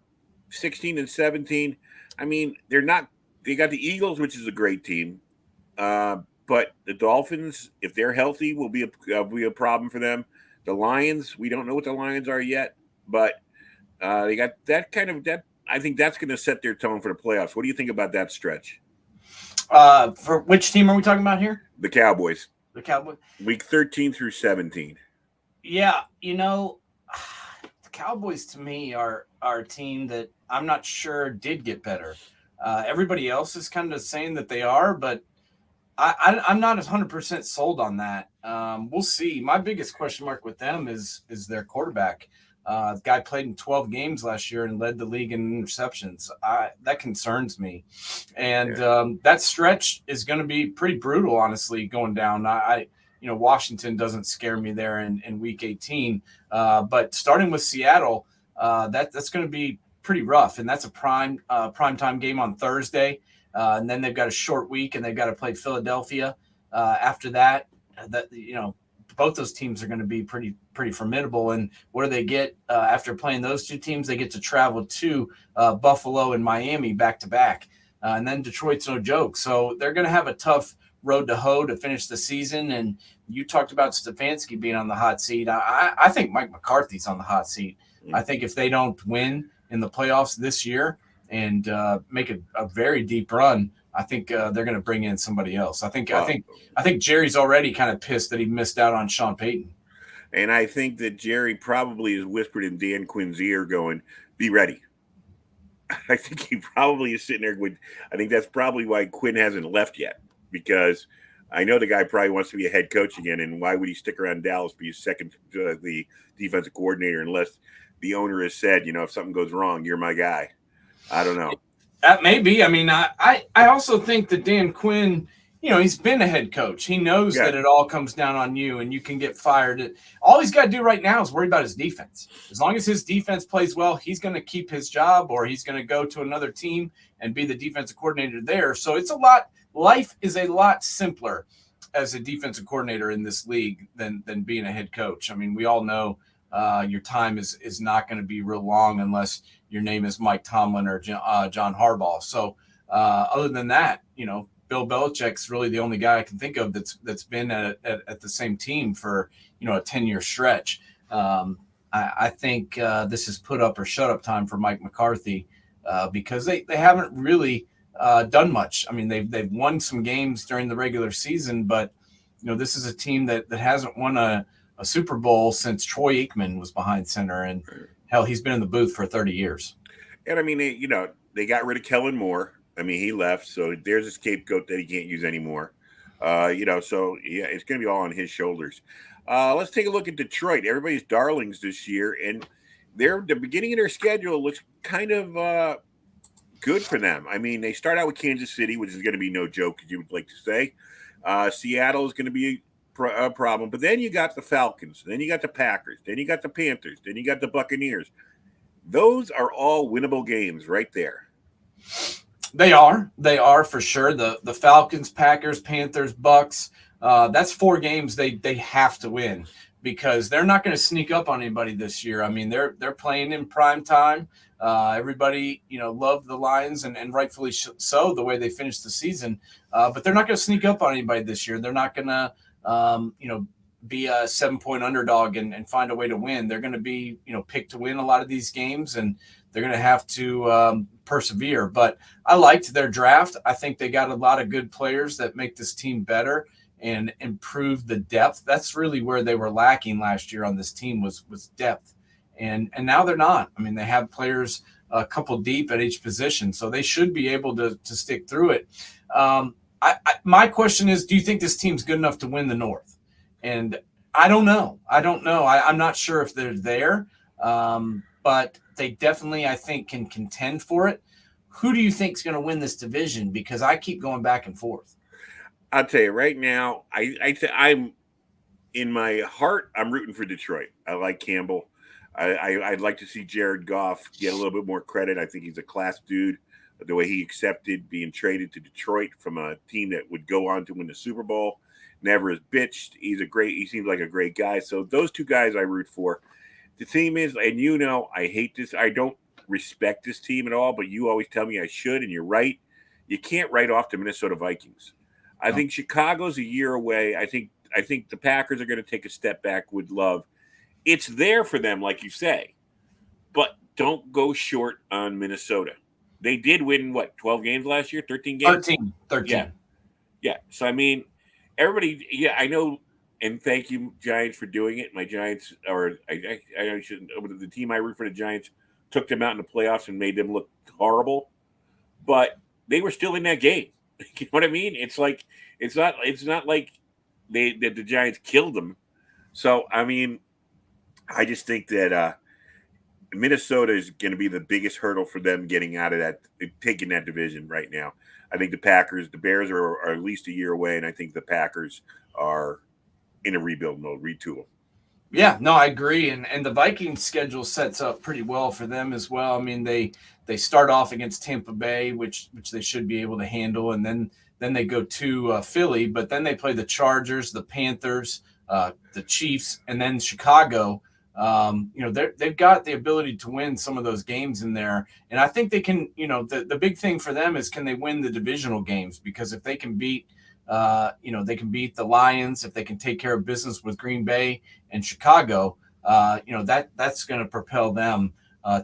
16 and 17. I mean, they got the Eagles, which is a great team, but the Dolphins, if they're healthy, will be a problem for them. The Lions, we don't know what the Lions are yet, but they got that kind of that. I think that's going to set their tone for the playoffs. What do you think about that stretch? For which team are we talking about here? The Cowboys. The Cowboys. Week 13 through 17. Yeah, the Cowboys to me are a team that I'm not sure did get better. Everybody else is kind of saying that they are, but I'm not 100% sold on that. We'll see. My biggest question mark with them is their quarterback. The guy played in 12 games last year and led the league in interceptions. That concerns me. And that stretch is going to be pretty brutal, honestly, going down. Washington doesn't scare me there in week 18. But starting with Seattle, that's going to be pretty rough. And that's a primetime game on Thursday. And then they've got a short week, and they've got to play Philadelphia after that. Both those teams are going to be pretty formidable. And what do they get after playing those two teams? They get to travel to Buffalo and Miami back to back. And then Detroit's no joke. So they're going to have a tough road to hoe to finish the season. And you talked about Stefanski being on the hot seat. I think Mike McCarthy's on the hot seat. I think if they don't win in the playoffs this year and make a very deep run, I think they're going to bring in somebody else. I think Jerry's already kind of pissed that he missed out on Sean Payton. And I think that Jerry probably has whispered in Dan Quinn's ear going, be ready. I think he probably is sitting there with, I think that's probably why Quinn hasn't left yet, because I know the guy probably wants to be a head coach again. And why would he stick around Dallas, be second the defensive coordinator, unless the owner has said, if something goes wrong, you're my guy. I don't know. That may be. I mean, I also think that Dan Quinn, he's been a head coach. He knows that it all comes down on you and you can get fired. All he's got to do right now is worry about his defense. As long as his defense plays well, he's going to keep his job, or he's going to go to another team and be the defensive coordinator there. So life is a lot simpler as a defensive coordinator in this league than being a head coach. I mean, we all know your time is not going to be real long unless your name is Mike Tomlin or John Harbaugh. So other than that, Bill Belichick's really the only guy I can think of that's been at the same team for a 10-year stretch. I think this is put up or shut up time for Mike McCarthy because they haven't really done much. I mean, they've won some games during the regular season, but this is a team that hasn't won a Super Bowl since Troy Aikman was behind center, and hell, he's been in the booth for 30 years. And I mean, they got rid of Kellen Moore. I mean, he left, so there's a scapegoat that he can't use anymore. So yeah, it's going to be all on his shoulders. Let's take a look at Detroit. Everybody's darlings this year, and the beginning of their schedule looks kind of good for them. I mean, they start out with Kansas City, which is going to be no joke, as you would like to say. Seattle is going to be a problem, but then you got the Falcons, then you got the Packers, then you got the Panthers, then you got the Buccaneers. Those are all winnable games right there. They are for sure. The Falcons, Packers, Panthers, Bucks. That's 4 games they have to win, because they're not going to sneak up on anybody this year. I mean, they're playing in prime time. Everybody, loved the Lions, and rightfully so, the way they finished the season. But they're not going to sneak up on anybody this year. They're not going to, be a 7-point underdog and find a way to win. They're going to be, picked to win a lot of these games, and they're going to have to persevere. But I liked their draft. I think they got a lot of good players that make this team better and improve the depth. That's really where they were lacking last year on this team was depth. And now they're not. I mean, they have players a couple deep at each position, so they should be able to stick through it. My question is, do you think this team's good enough to win the North? And I don't know. I'm not sure if they're there, but they definitely, I think, can contend for it. Who do you think is going to win this division? Because I keep going back and forth. I'll tell you right now, I'm in my heart, I'm rooting for Detroit. I like Campbell. I'd like to see Jared Goff get a little bit more credit. I think he's a class dude. The way he accepted being traded to Detroit from a team that would go on to win the Super Bowl, never has bitched. He seems like a great guy. So those 2 guys I root for. The team is, and I hate this. I don't respect this team at all, but you always tell me I should, and you're right. You can't write off the Minnesota Vikings. I think Chicago's a year away. I think the Packers are going to take a step back with Love. It's there for them, like you say, but don't go short on Minnesota. They did win, 12 games last year? 13 games? 13. Yeah. So, I mean, everybody, I know, and thank you, Giants, for doing it. My Giants, or I shouldn't, the team I root for, the Giants, took them out in the playoffs and made them look horrible, but they were still in that game. You know what I mean? It's like, it's not like that the Giants killed them. So, I mean, I just think that Minnesota is going to be the biggest hurdle for them getting out of that, taking that division right now. I think the Bears are at least a year away, and I think the Packers are in a rebuild mode, retool. Yeah, no, I agree. And the Vikings schedule sets up pretty well for them as well. I mean, they start off against Tampa Bay, which they should be able to handle, and then they go to Philly, but then they play the Chargers, the Panthers, the Chiefs, and then Chicago. They've got the ability to win some of those games in there. And I think they can, the big thing for them is, can they win the divisional games? Because if they can beat, they can beat the Lions, if they can take care of business with Green Bay and Chicago, that's going to propel them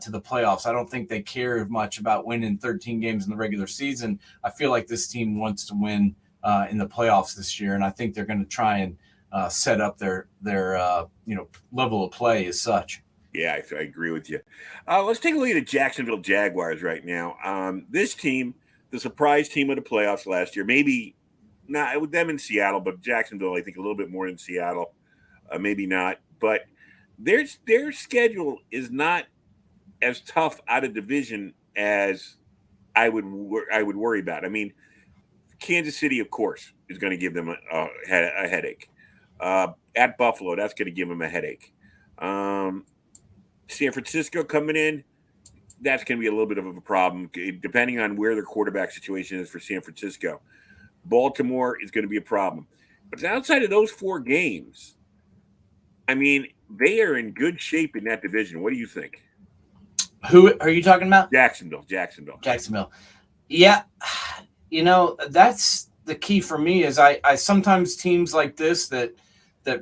to the playoffs. I don't think they care much about winning 13 games in the regular season. I feel like this team wants to win in the playoffs this year. And I think they're going to try and set up their level of play as such. Yeah, I agree with you. Let's take a look at the Jacksonville Jaguars right now. This team, the surprise team of the playoffs last year, maybe not with them in Seattle, but Jacksonville, I think a little bit more in Seattle, maybe not. But their schedule is not as tough out of division as I would worry about. I mean, Kansas City, of course, is going to give them a headache. At Buffalo, that's going to give them a headache. San Francisco coming in, that's going to be a little bit of a problem, depending on where their quarterback situation is for San Francisco. Baltimore is going to be a problem. But outside of those 4 games, I mean, they are in good shape in that division. What do you think? Who are you talking about? Jacksonville. Yeah. That's the key for me is I sometimes teams like this that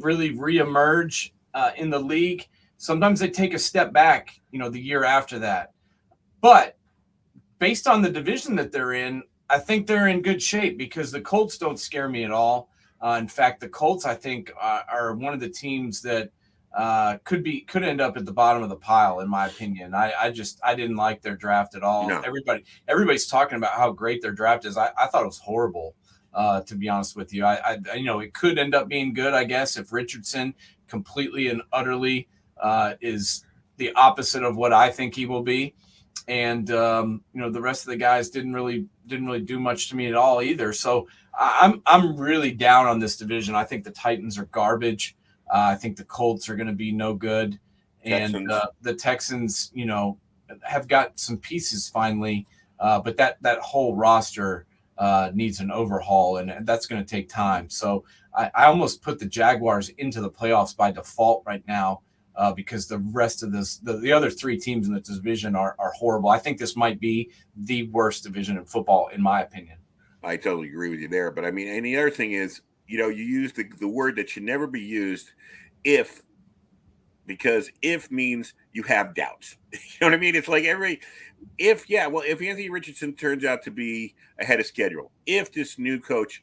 really reemerge in the league, sometimes they take a step back, the year after that. But based on the division that they're in, I think they're in good shape because the Colts don't scare me at all. In fact, the Colts, I think, are one of the teams that could end up at the bottom of the pile, in my opinion. I didn't like their draft at all. No. Everybody's talking about how great their draft is. I thought it was horrible, to be honest with you. It could end up being good, I guess, if Richardson completely and utterly is the opposite of what I think he will be. And the rest of the guys didn't really do much to me at all either. So I'm really down on this division. I think the Titans are garbage. I think the Colts are going to be no good, and the Texans, have got some pieces finally, but that whole roster needs an overhaul, and that's going to take time. So I almost put the Jaguars into the playoffs by default right now because the rest of the other three teams in the division are horrible. I think this might be the worst division in football, in my opinion. I totally agree with you there. But I mean, and the other thing is, you use the word that should never be used, if, because if means you have doubts. You know what I mean? It's like if Anthony Richardson turns out to be ahead of schedule, if this new coach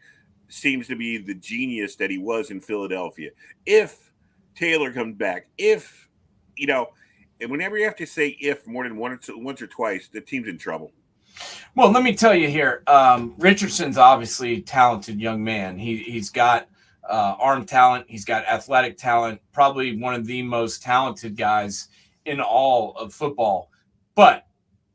seems to be the genius that he was in Philadelphia, if Taylor comes back, if, and whenever you have to say if more than once or twice, the team's in trouble. Well, let me tell you here, Richardson's obviously a talented young man. He's got arm talent. He's got athletic talent, probably one of the most talented guys in all of football. But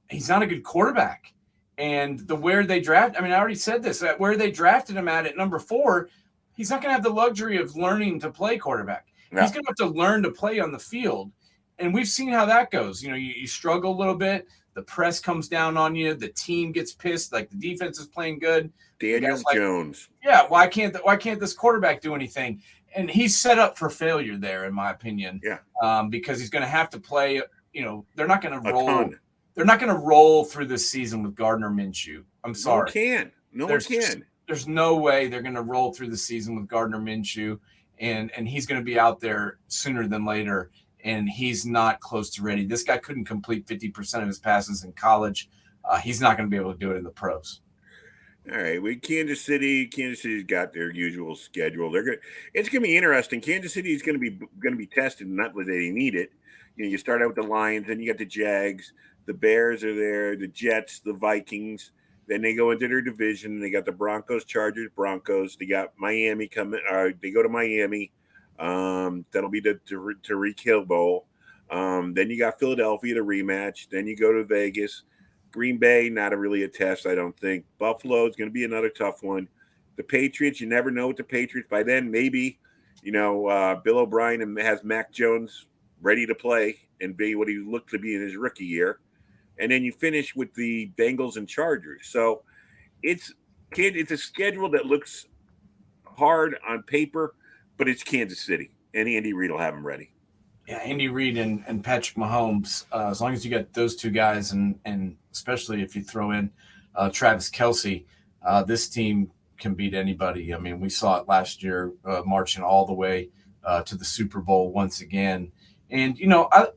he's not a good quarterback. And where they draft, I already said this, that where they drafted him at number 4, he's not going to have the luxury of learning to play quarterback. No. He's going to have to learn to play on the field. And we've seen how that goes. You struggle a little bit. The press comes down on you. The team gets pissed. Like, the defense is playing good. Daniel Jones. Yeah, why can't this quarterback do anything? And he's set up for failure there, in my opinion. Yeah. Because he's going to have to play. They're not going to roll. They're not going to roll through this season with Gardner Minshew. I'm sorry. No one can. There's no way they're going to roll through the season with Gardner Minshew, and he's going to be out there sooner than later. And he's not close to ready. This guy couldn't complete 50% of his passes in college. He's not going to be able to do it in the pros. All right, with Kansas City's got their usual schedule. It's going to be interesting. Kansas City is going to be tested, not that they need it. You start out with the Lions, then you got the Jags, the Bears are there, the Jets, the Vikings. Then they go into their division. They got the Broncos, Chargers, Broncos. They got Miami coming. They go to Miami. That'll be the Tyreek Hill Bowl. Then you got Philadelphia, the rematch. Then you go to Vegas. Green Bay, not really a test, I don't think. Buffalo is going to be another tough one. The Patriots, you never know with the Patriots. By then, maybe, Bill O'Brien has Mac Jones ready to play and be what he looked to be in his rookie year. And then you finish with the Bengals and Chargers. So it's a schedule that looks hard on paper, but it's Kansas City, and Andy Reid will have them ready. Yeah, Andy Reid and Patrick Mahomes, as long as you get those two guys, and especially if you throw in Travis Kelce, this team can beat anybody. We saw it last year, marching all the way to the Super Bowl once again. And,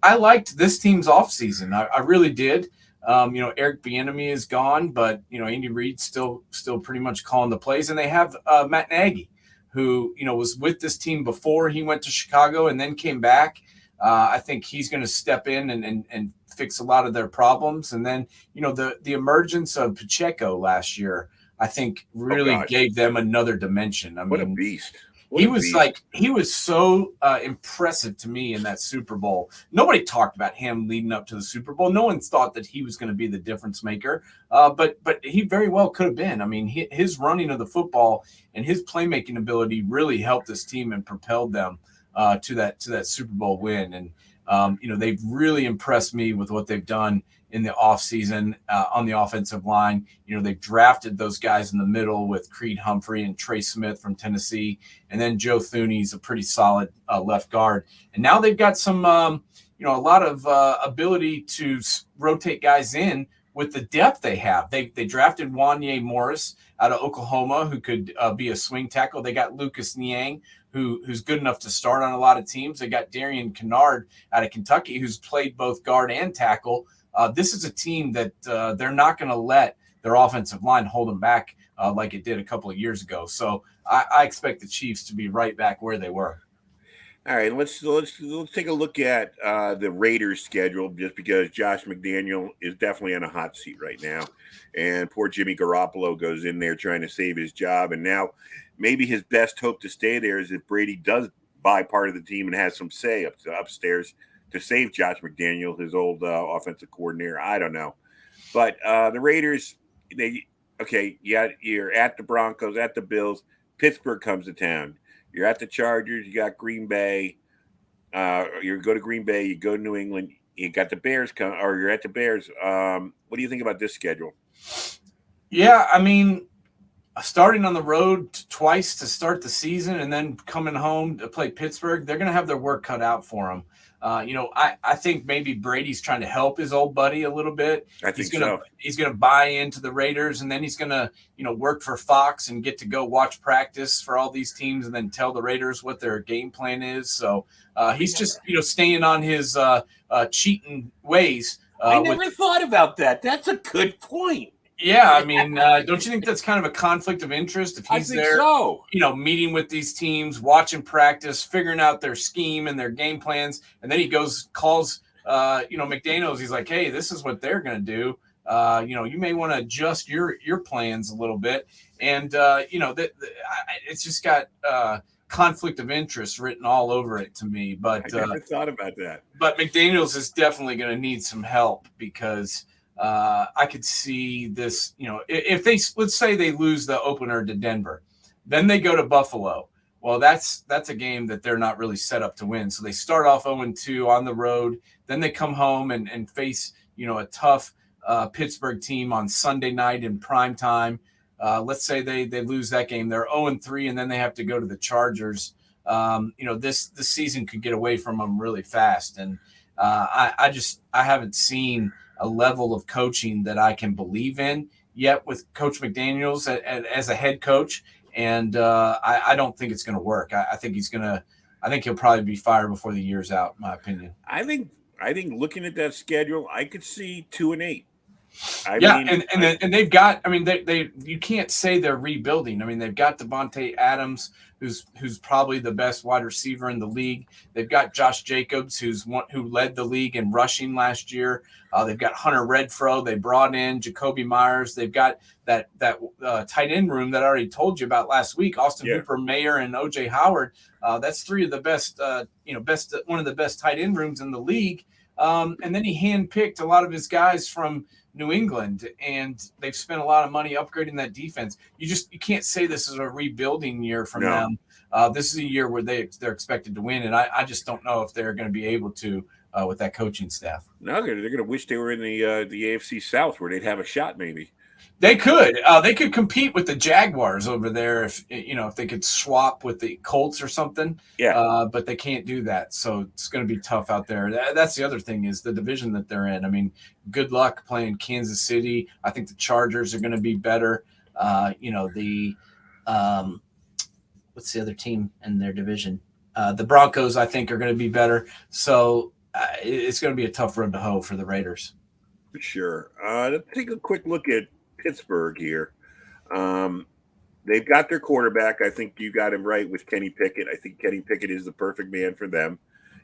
I liked this team's offseason. I really did. Eric Bieniemy is gone, but, Andy Reid's still pretty much calling the plays. And they have Matt Nagy, who, was with this team before he went to Chicago and then came back. I think he's going to step in and fix a lot of their problems. And then, the emergence of Pacheco last year, I think really gave them another dimension. What a beast. He was so impressive to me in that Super Bowl. Nobody talked about him leading up to the Super Bowl. No one thought that he was going to be the difference maker, but he very well could have been. His running of the football and his playmaking ability really helped this team and propelled them to that Super Bowl win. And they've really impressed me with what they've done in the offseason on the offensive line. They've drafted those guys in the middle with Creed Humphrey and Trey Smith from Tennessee. And then Joe Thuney's a pretty solid left guard. And now they've got some, a lot of ability to rotate guys in with the depth they have. They drafted Wanye Morris out of Oklahoma, who could be a swing tackle. They got Lucas Niang, who's good enough to start on a lot of teams. They got Darian Kennard out of Kentucky, who's played both guard and tackle. This is a team that they're not going to let their offensive line hold them back like it did a couple of years ago. So I expect the Chiefs to be right back where they were. All right, let's take a look at the Raiders' schedule, just because Josh McDaniel is definitely on a hot seat right now, and poor Jimmy Garoppolo goes in there trying to save his job, and now maybe his best hope to stay there is if Brady does buy part of the team and has some say upstairs to save Josh McDaniel, his old offensive coordinator. I don't know, but the Raiders, you're at the Broncos, at the Bills, Pittsburgh comes to town. You're at the Chargers. You got Green Bay. You go to Green Bay. You go to New England. You got the Bears or you're at the Bears. What do you think about this schedule? Yeah, I mean, starting on the road twice to start the season and then coming home to play Pittsburgh, they're going to have their work cut out for them. I think maybe Brady's trying to help his old buddy a little bit. He's going to buy into the Raiders, and then he's going to, work for Fox and get to go watch practice for all these teams and then tell the Raiders what their game plan is. So he's just, staying on his cheating ways. I never thought about that. That's a good point. Yeah, I mean, don't you think that's kind of a conflict of interest? If he's there, so. Meeting with these teams, watching practice, figuring out their scheme and their game plans, and then he calls McDaniels. He's like, hey, this is what they're going to do. You may want to adjust your plans a little bit. And, it's just got conflict of interest written all over it to me. But I never thought about that. But McDaniels is definitely going to need some help because I could see this, if let's say they lose the opener to Denver, then they go to Buffalo. Well, that's a game that they're not really set up to win. So they start off 0-2 on the road. Then they come home and face, a tough Pittsburgh team on Sunday night in prime time. Let's say they lose that game. They're 0-3, and then they have to go to the Chargers. This season could get away from them really fast. And I haven't seen a level of coaching that I can believe in yet with Coach McDaniels as a head coach. And I don't think it's going to work. I think he'll probably be fired before the year's out, in my opinion. I think looking at that schedule, I could see 2-8. And they've got, you can't say they're rebuilding. I mean, they've got Devontae Adams, who's probably the best wide receiver in the league. They've got Josh Jacobs, who led the league in rushing last year. They've got Hunter Renfrow. They brought in Jacoby Myers. They've got that tight end room that I already told you about last week. Austin Hooper, Mayer, and OJ Howard. That's three of the best, one of the best tight end rooms in the league. And then he handpicked a lot of his guys from New England, and they've spent a lot of money upgrading that defense. You can't say this is a rebuilding year from them. This is a year where they're expected to win, and I just don't know if they're going to be able to with that coaching staff. No, they're going to wish they were in the AFC South where they'd have a shot maybe. They could. They could compete with the Jaguars over there if they could swap with the Colts or something. Yeah. But they can't do that, so it's going to be tough out there. That's the other thing is the division that they're in. I mean, good luck playing Kansas City. I think the Chargers are going to be better. What's the other team in their division? The Broncos, I think, are going to be better. So it's going to be a tough road to hoe for the Raiders. For sure. Let's take a quick look at Pittsburgh here. They've got their quarterback. I think you got him right with Kenny Pickett. I think Kenny Pickett is the perfect man for them.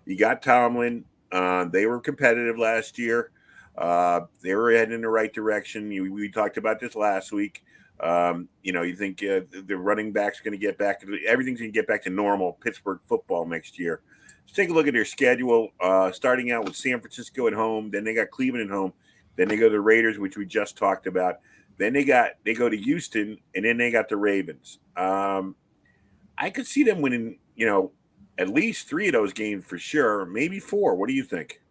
You got Tomlin. They were competitive last year. They were heading in the right direction. We talked about this last week. You think the running back's going to get back to everything's going to get back to normal Pittsburgh football next year. Let's take a look at their schedule. Starting out with San Francisco at home, then they got Cleveland at home, then they go to the Raiders, which we just talked about. Then they go to Houston, and then they got the Ravens. I could see them winning, at least 3 of those games for sure, maybe 4. What do you think?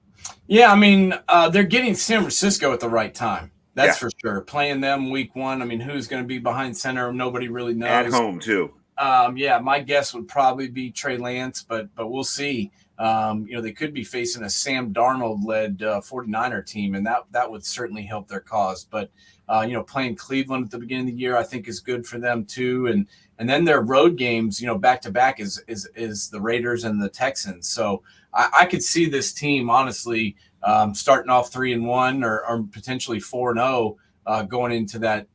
Yeah, I mean, they're getting San Francisco at the right time. That's for sure. Playing them week 1. I mean, who's going to be behind center? Nobody really knows. At home too. My guess would probably be Trey Lance, but we'll see. They could be facing a Sam Darnold-led 49er team, and that would certainly help their cause. But playing Cleveland at the beginning of the year, I think is good for them too. And then their road games, back to back is the Raiders and the Texans. So I could see this team honestly starting off 3-1 or potentially 4-0 going into that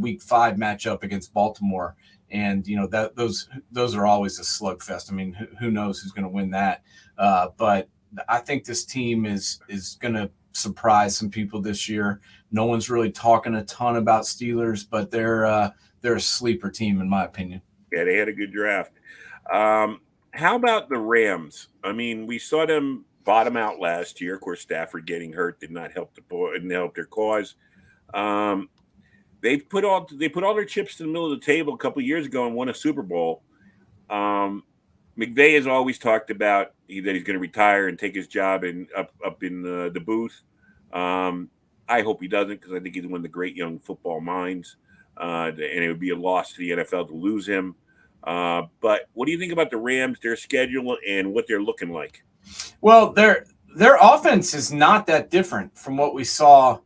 Week 5 matchup against Baltimore. And that those are always a slugfest. I mean, who knows who's going to win that? But I think this team is going to surprise some people this year. No one's really talking a ton about Steelers, but they're a sleeper team in my opinion. Yeah, they had a good draft. How about the Rams? I mean, we saw them bottom out last year. Of course, Stafford getting hurt did not help their cause. They put all their chips in the middle of the table a couple of years ago and won a Super Bowl. McVay has always talked about that he's going to retire and take his job up in the booth. I hope he doesn't, because I think he's one of the great young football minds, and it would be a loss to the NFL to lose him. But what do you think about the Rams, their schedule, and what they're looking like? Well, their offense is not that different from what we saw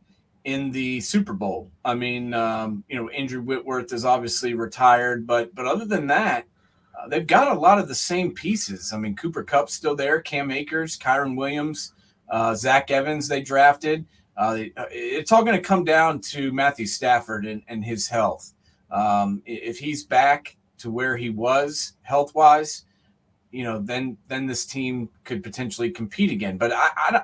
in the Super Bowl. I mean, Andrew Whitworth is obviously retired, but other than that, they've got a lot of the same pieces. I mean, Cooper Kupp's still there, Cam Akers, Kyron Williams, Zach Evans they drafted. It's all going to come down to Matthew Stafford and his health. If he's back to where he was health-wise, then this team could potentially compete again. But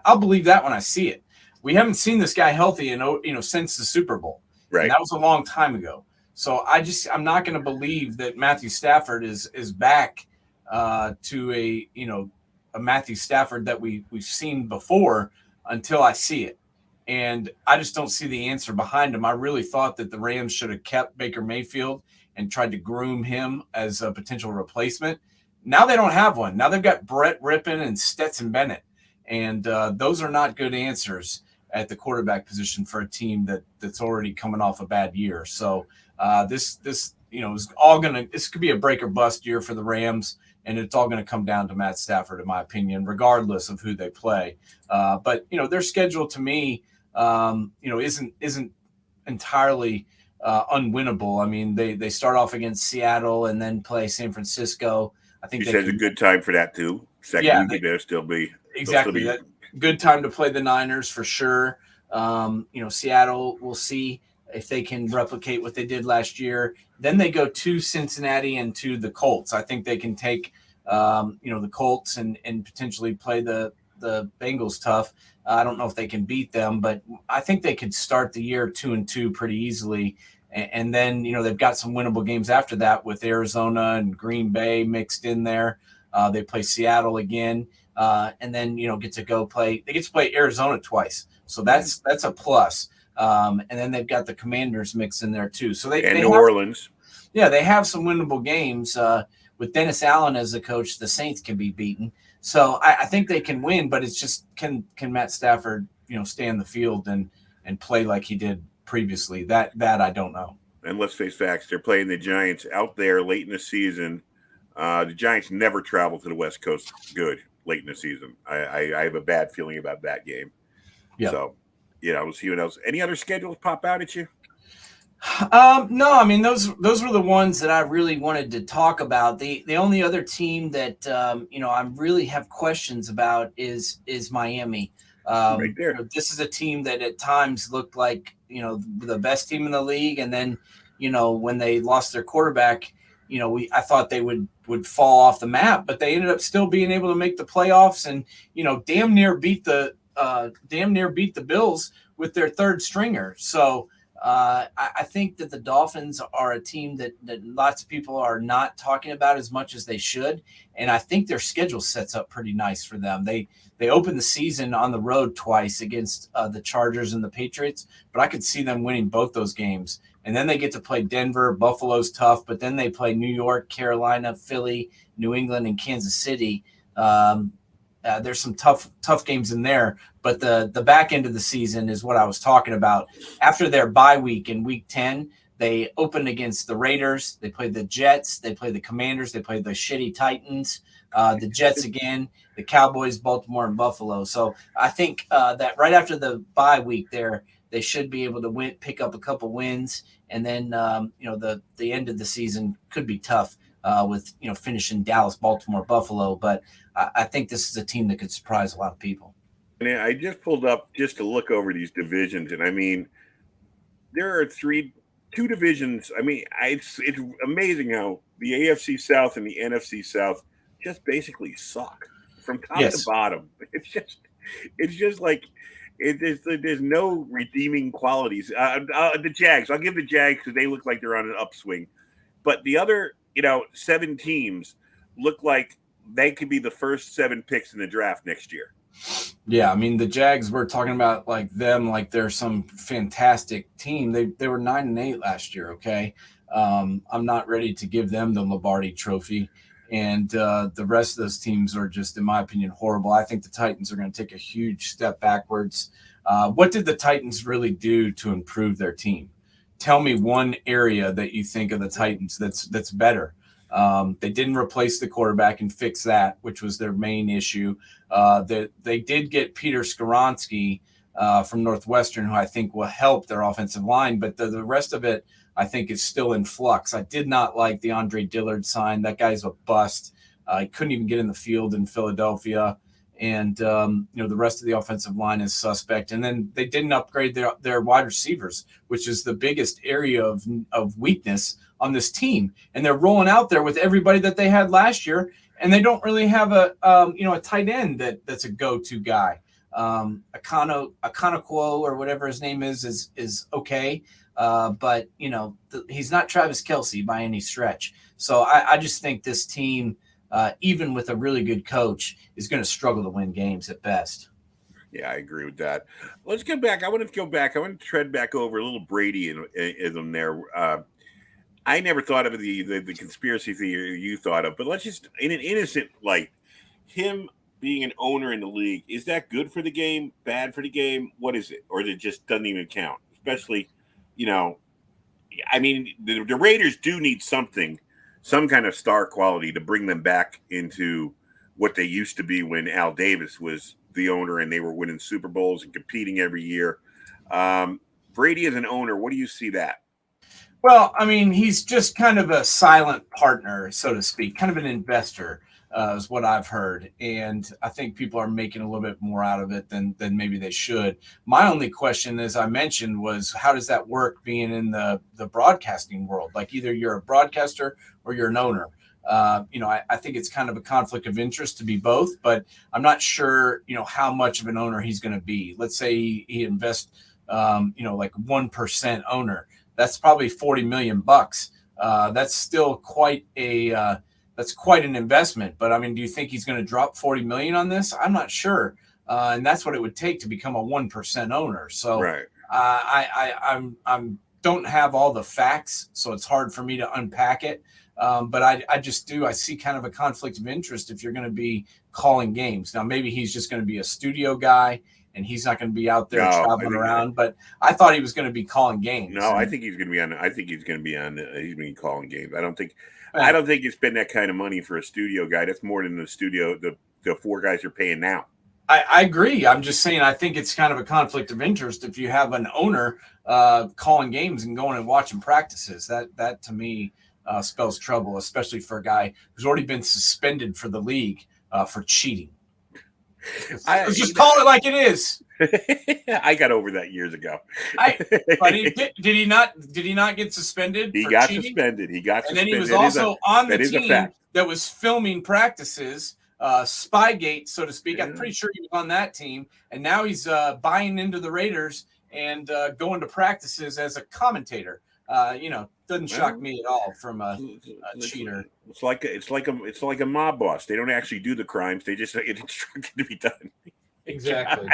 I'll believe that when I see it. We haven't seen this guy healthy since the Super Bowl. Right. And that was a long time ago. So I'm not going to believe that Matthew Stafford is back to a Matthew Stafford that we've seen before until I see it. And I just don't see the answer behind him. I really thought that the Rams should have kept Baker Mayfield and tried to groom him as a potential replacement. Now they don't have one. Now they've got Brett Rippon and Stetson Bennett. And those are not good answers at the quarterback position for a team that's already coming off a bad year. So this is all this could be a break or bust year for the Rams, and it's all going to come down to Matt Stafford, in my opinion, regardless of who they play. But their schedule to me, isn't entirely unwinnable. I mean, they start off against Seattle and then play San Francisco. I think you said it's a good time for that too. Second week, they'll still be exactly that good time to play the Niners for sure. Seattle, we'll see if they can replicate what they did last year. Then they go to Cincinnati and to the Colts. I think they can take the Colts and potentially play the Bengals tough. I don't know if they can beat them, but I think they could start the year 2-2 pretty easily. And then, they've got some winnable games after that with Arizona and Green Bay mixed in there. They play Seattle again, and then, get to play Arizona twice. So that's a plus. And then they've got the Commanders mixed in there too. So they New Orleans. Yeah, they have some winnable games. With Dennis Allen as the coach, the Saints can be beaten. So I think they can win, but it's just can Matt Stafford, stay on the field and play like he did previously? That I don't know. And let's face facts, they're playing the Giants out there late in the season. The Giants never travel to the West Coast good late in the season. I have a bad feeling about that game. Yeah. So, we'll see what else. Any other schedules pop out at you? No, I mean those were the ones that I really wanted to talk about. The only other team that I really have questions about is Miami. Right there. This is a team that at times looked like the best team in the league, and then when they lost their quarterback, I thought they would fall off the map, but they ended up still being able to make the playoffs and damn near beat the Bills with their third stringer. So. I think that the Dolphins are a team that lots of people are not talking about as much as they should, and I think their schedule sets up pretty nice for them. They opened the season on the road twice against the Chargers and the Patriots, but I could see them winning both those games. And then they get to play Denver. Buffalo's tough, but then they play New York, Carolina, Philly, New England, and Kansas City. There's some tough games in there, but the back end of the season is what I was talking about. After their bye week in week 10, they opened against the Raiders. They played the Jets. They played the Commanders. They played the shitty Titans, the Jets again, the Cowboys, Baltimore, and Buffalo. So I think that right after the bye week there, they should be able to pick up a couple wins. And then, the end of the season could be tough with, finishing Dallas, Baltimore, Buffalo. But I think this is a team that could surprise a lot of people. And I just pulled up just to look over these divisions, and I mean, there are two divisions. I mean, it's amazing how the AFC South and the NFC South just basically suck from top to Yes. bottom. It's just like there's no redeeming qualities. The Jags, I'll give the Jags because they look like they're on an upswing, but the other, 7 teams look like they could be the first 7 picks in the draft next year. Yeah, I mean the Jags. We're talking about like them, like they're some fantastic team. They were 9-8 last year. Okay, I'm not ready to give them the Lombardi Trophy, and the rest of those teams are just, in my opinion, horrible. I think the Titans are going to take a huge step backwards. What did the Titans really do to improve their team? Tell me one area that you think of the Titans that's better. They didn't replace the quarterback and fix that, which was their main issue. They did get Peter Skoronski from Northwestern, who I think will help their offensive line, but the rest of it, I think, is still in flux. I did not like the Andre Dillard sign. That guy's a bust. He couldn't even get in the field in Philadelphia. And, the rest of the offensive line is suspect. And then they didn't upgrade their wide receivers, which is the biggest area of weakness on this team. And they're rolling out there with everybody that they had last year. And they don't really have a tight end that's a go-to guy. Akonaquo or whatever his name is okay. But he's not Travis Kelce by any stretch. So I just think this team, even with a really good coach, is going to struggle to win games at best. Yeah, I agree with that. Let's get back. I want to tread back over a little Brady-ism there. I never thought of the conspiracy theory you thought of, but let's just, in an innocent light, him being an owner in the league, is that good for the game, bad for the game? What is it? Or it just doesn't even count? Especially, I mean, the Raiders do need some kind of star quality to bring them back into what they used to be when Al Davis was the owner and they were winning Super Bowls and competing every year. Brady as an owner, what do you see that? Well, I mean, he's just kind of a silent partner, so to speak, kind of an investor, is what I've heard. And I think people are making a little bit more out of it than maybe they should. My only question, as I mentioned, was how does that work being in the broadcasting world? Like either you're a broadcaster or you're an owner. I think it's kind of a conflict of interest to be both, but I'm not sure, how much of an owner he's going to be. Let's say he invests, like 1% owner. That's probably $40 million. That's still quite an investment. But I mean, do you think he's going to drop $40 million on this? I'm not sure. And that's what it would take to become a 1% owner. So right. I'm don't have all the facts, so it's hard for me to unpack it. But I see kind of a conflict of interest if you're going to be calling games. Now, maybe he's just going to be a studio guy and he's not going to be out there traveling around. But I thought he was going to be calling games. No, I think he's going to be on. I think he's going to be on. He's been calling games. I don't think you spend that kind of money for a studio guy. That's more than the studio. The 4 guys you're paying now. I agree. I'm just saying I think it's kind of a conflict of interest if you have an owner calling games and going and watching practices. That to me spells trouble, especially for a guy who's already been suspended for the league for cheating. Let's just call it like it is. I got over that years ago. Did he not get suspended? He got suspended. He got suspended. And then he was also on the team that was filming practices, Spygate, so to speak. Yeah. I'm pretty sure he was on that team, and now he's buying into the Raiders and going to practices as a commentator. Doesn't shock me at all from a cheater. It's like a mob boss. They don't actually do the crimes. They just get instructed to be done. Exactly.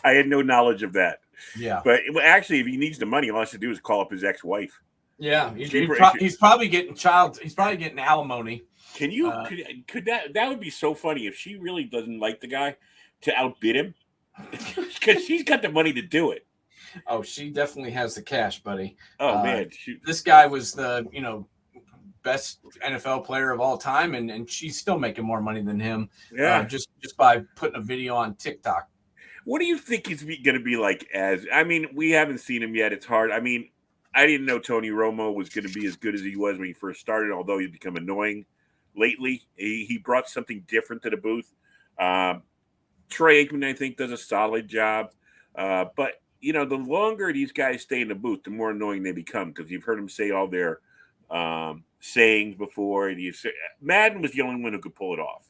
I had no knowledge of that. Yeah. But actually, if he needs the money, all he has to do is call up his ex-wife. Yeah. He's probably getting He's probably getting alimony. Can you? Could that would be so funny if she really doesn't like the guy to outbid him because she's got the money to do it. Oh, she definitely has the cash, buddy. Oh man, this guy was the best NFL player of all time, and she's still making more money than him. Yeah, just by putting a video on TikTok. What do you think he's going to be like? We haven't seen him yet. It's hard. I mean, I didn't know Tony Romo was going to be as good as he was when he first started. Although he's become annoying lately, he brought something different to the booth. Troy Aikman, I think, does a solid job, but. the longer these guys stay in the booth, the more annoying they become because you've heard them say all their sayings before. And Madden was the only one who could pull it off.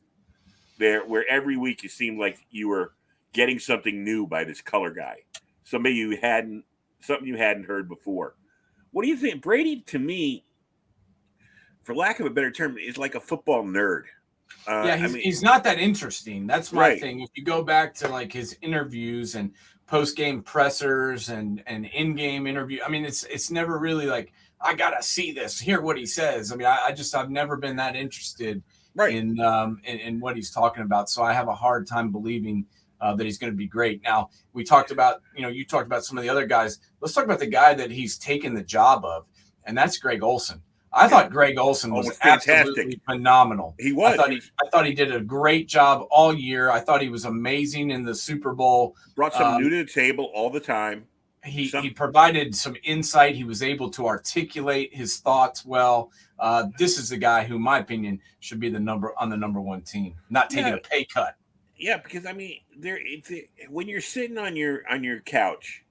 Where every week it seemed like you were getting something new by this color guy, something you hadn't heard before. What do you think? Brady, to me, for lack of a better term, is like a football nerd. He's not that interesting. That's my right. thing. If you go back to like his interviews and post-game pressers and in-game interview, I mean, it's never really like, I gotta see this, hear what he says. I mean, I've never been that interested in what he's talking about. So I have a hard time believing that he's going to be great. Now, we talked about, you talked about some of the other guys. Let's talk about the guy that he's taken the job of, and that's Greg Olsen. I thought Greg Olsen was absolutely phenomenal. He was. I thought he did a great job all year. I thought he was amazing in the Super Bowl. Brought something new to the table all the time. He provided some insight. He was able to articulate his thoughts well. This is the guy who, in my opinion, should be the number one team, not taking a pay cut. Yeah, because I mean, when you're sitting on your couch,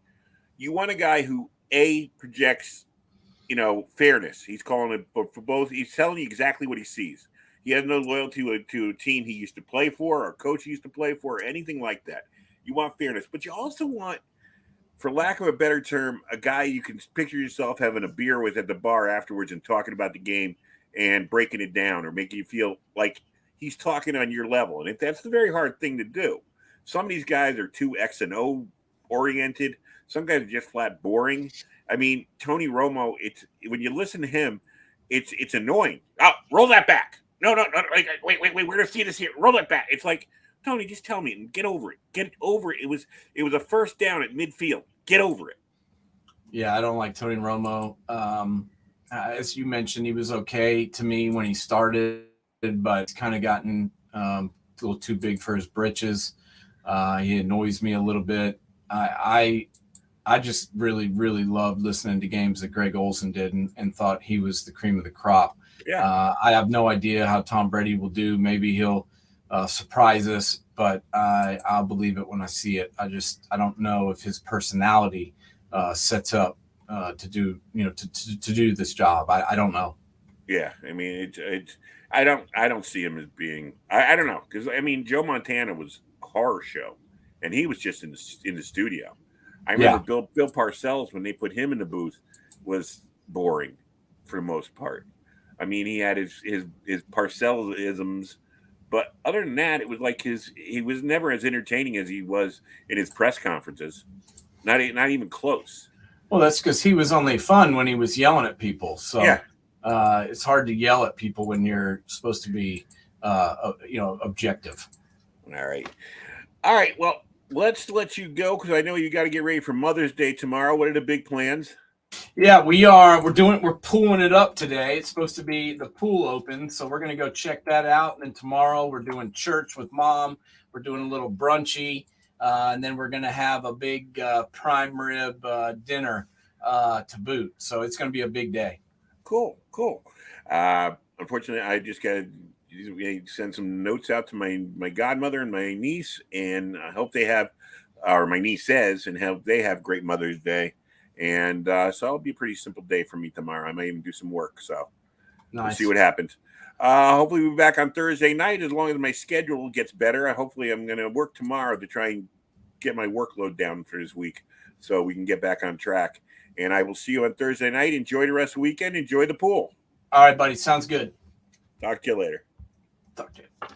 you want a guy who projects, fairness. He's calling it for both. He's telling you exactly what he sees. He has no loyalty to a team he used to play for, or a coach he used to play for, or anything like that. You want fairness, but you also want, for lack of a better term, a guy you can picture yourself having a beer with at the bar afterwards and talking about the game and breaking it down or making you feel like he's talking on your level. And that's the very hard thing to do. Some of these guys are too X and O oriented. Some guys are just flat boring. I mean, Tony Romo, when you listen to him, it's annoying. Oh, roll that back. No. Wait. We're going to see this here. Roll that back. It's like, Tony, just tell me and get over it. Get over it. It was a first down at midfield. Get over it. Yeah, I don't like Tony Romo. As you mentioned, he was okay to me when he started, but it's kind of gotten a little too big for his britches. He annoys me a little bit. I just really, really loved listening to games that Greg Olsen did and thought he was the cream of the crop. Yeah. I have no idea how Tom Brady will do. Maybe he'll surprise us, but I'll believe it when I see it. I don't know if his personality sets up to do to do this job. I don't know. Yeah, I mean, I don't see him as being. I don't know, because I mean, Joe Montana was a horror show, and he was just in the studio. I remember Bill Parcells, when they put him in the booth, was boring for the most part. I mean, he had his Parcells-isms, but other than that, it was like he was never as entertaining as he was in his press conferences. Not even close. Well, that's because he was only fun when he was yelling at people. So it's hard to yell at people when you're supposed to be, objective. All right. Well, let's let you go because I know you got to get ready for Mother's Day tomorrow. What are the big plans? Yeah, we are. We're pooling it up today. It's supposed to be the pool open, so we're going to go check that out. And then tomorrow we're doing church with Mom. We're doing a little brunchy, and then we're going to have a big prime rib dinner to boot. So it's going to be a big day. Cool. Unfortunately, I just got to send some notes out to my godmother and my niece, and I hope they have, or my niece says, and hope they have great Mother's Day. And so it'll be a pretty simple day for me tomorrow. I might even do some work. So We'll see what happens. Hopefully we'll be back on Thursday night as long as my schedule gets better. Hopefully I'm going to work tomorrow to try and get my workload down for this week so we can get back on track. And I will see you on Thursday night. Enjoy the rest of the weekend. Enjoy the pool. All right, buddy. Sounds good. Talk to you later. Talk to you.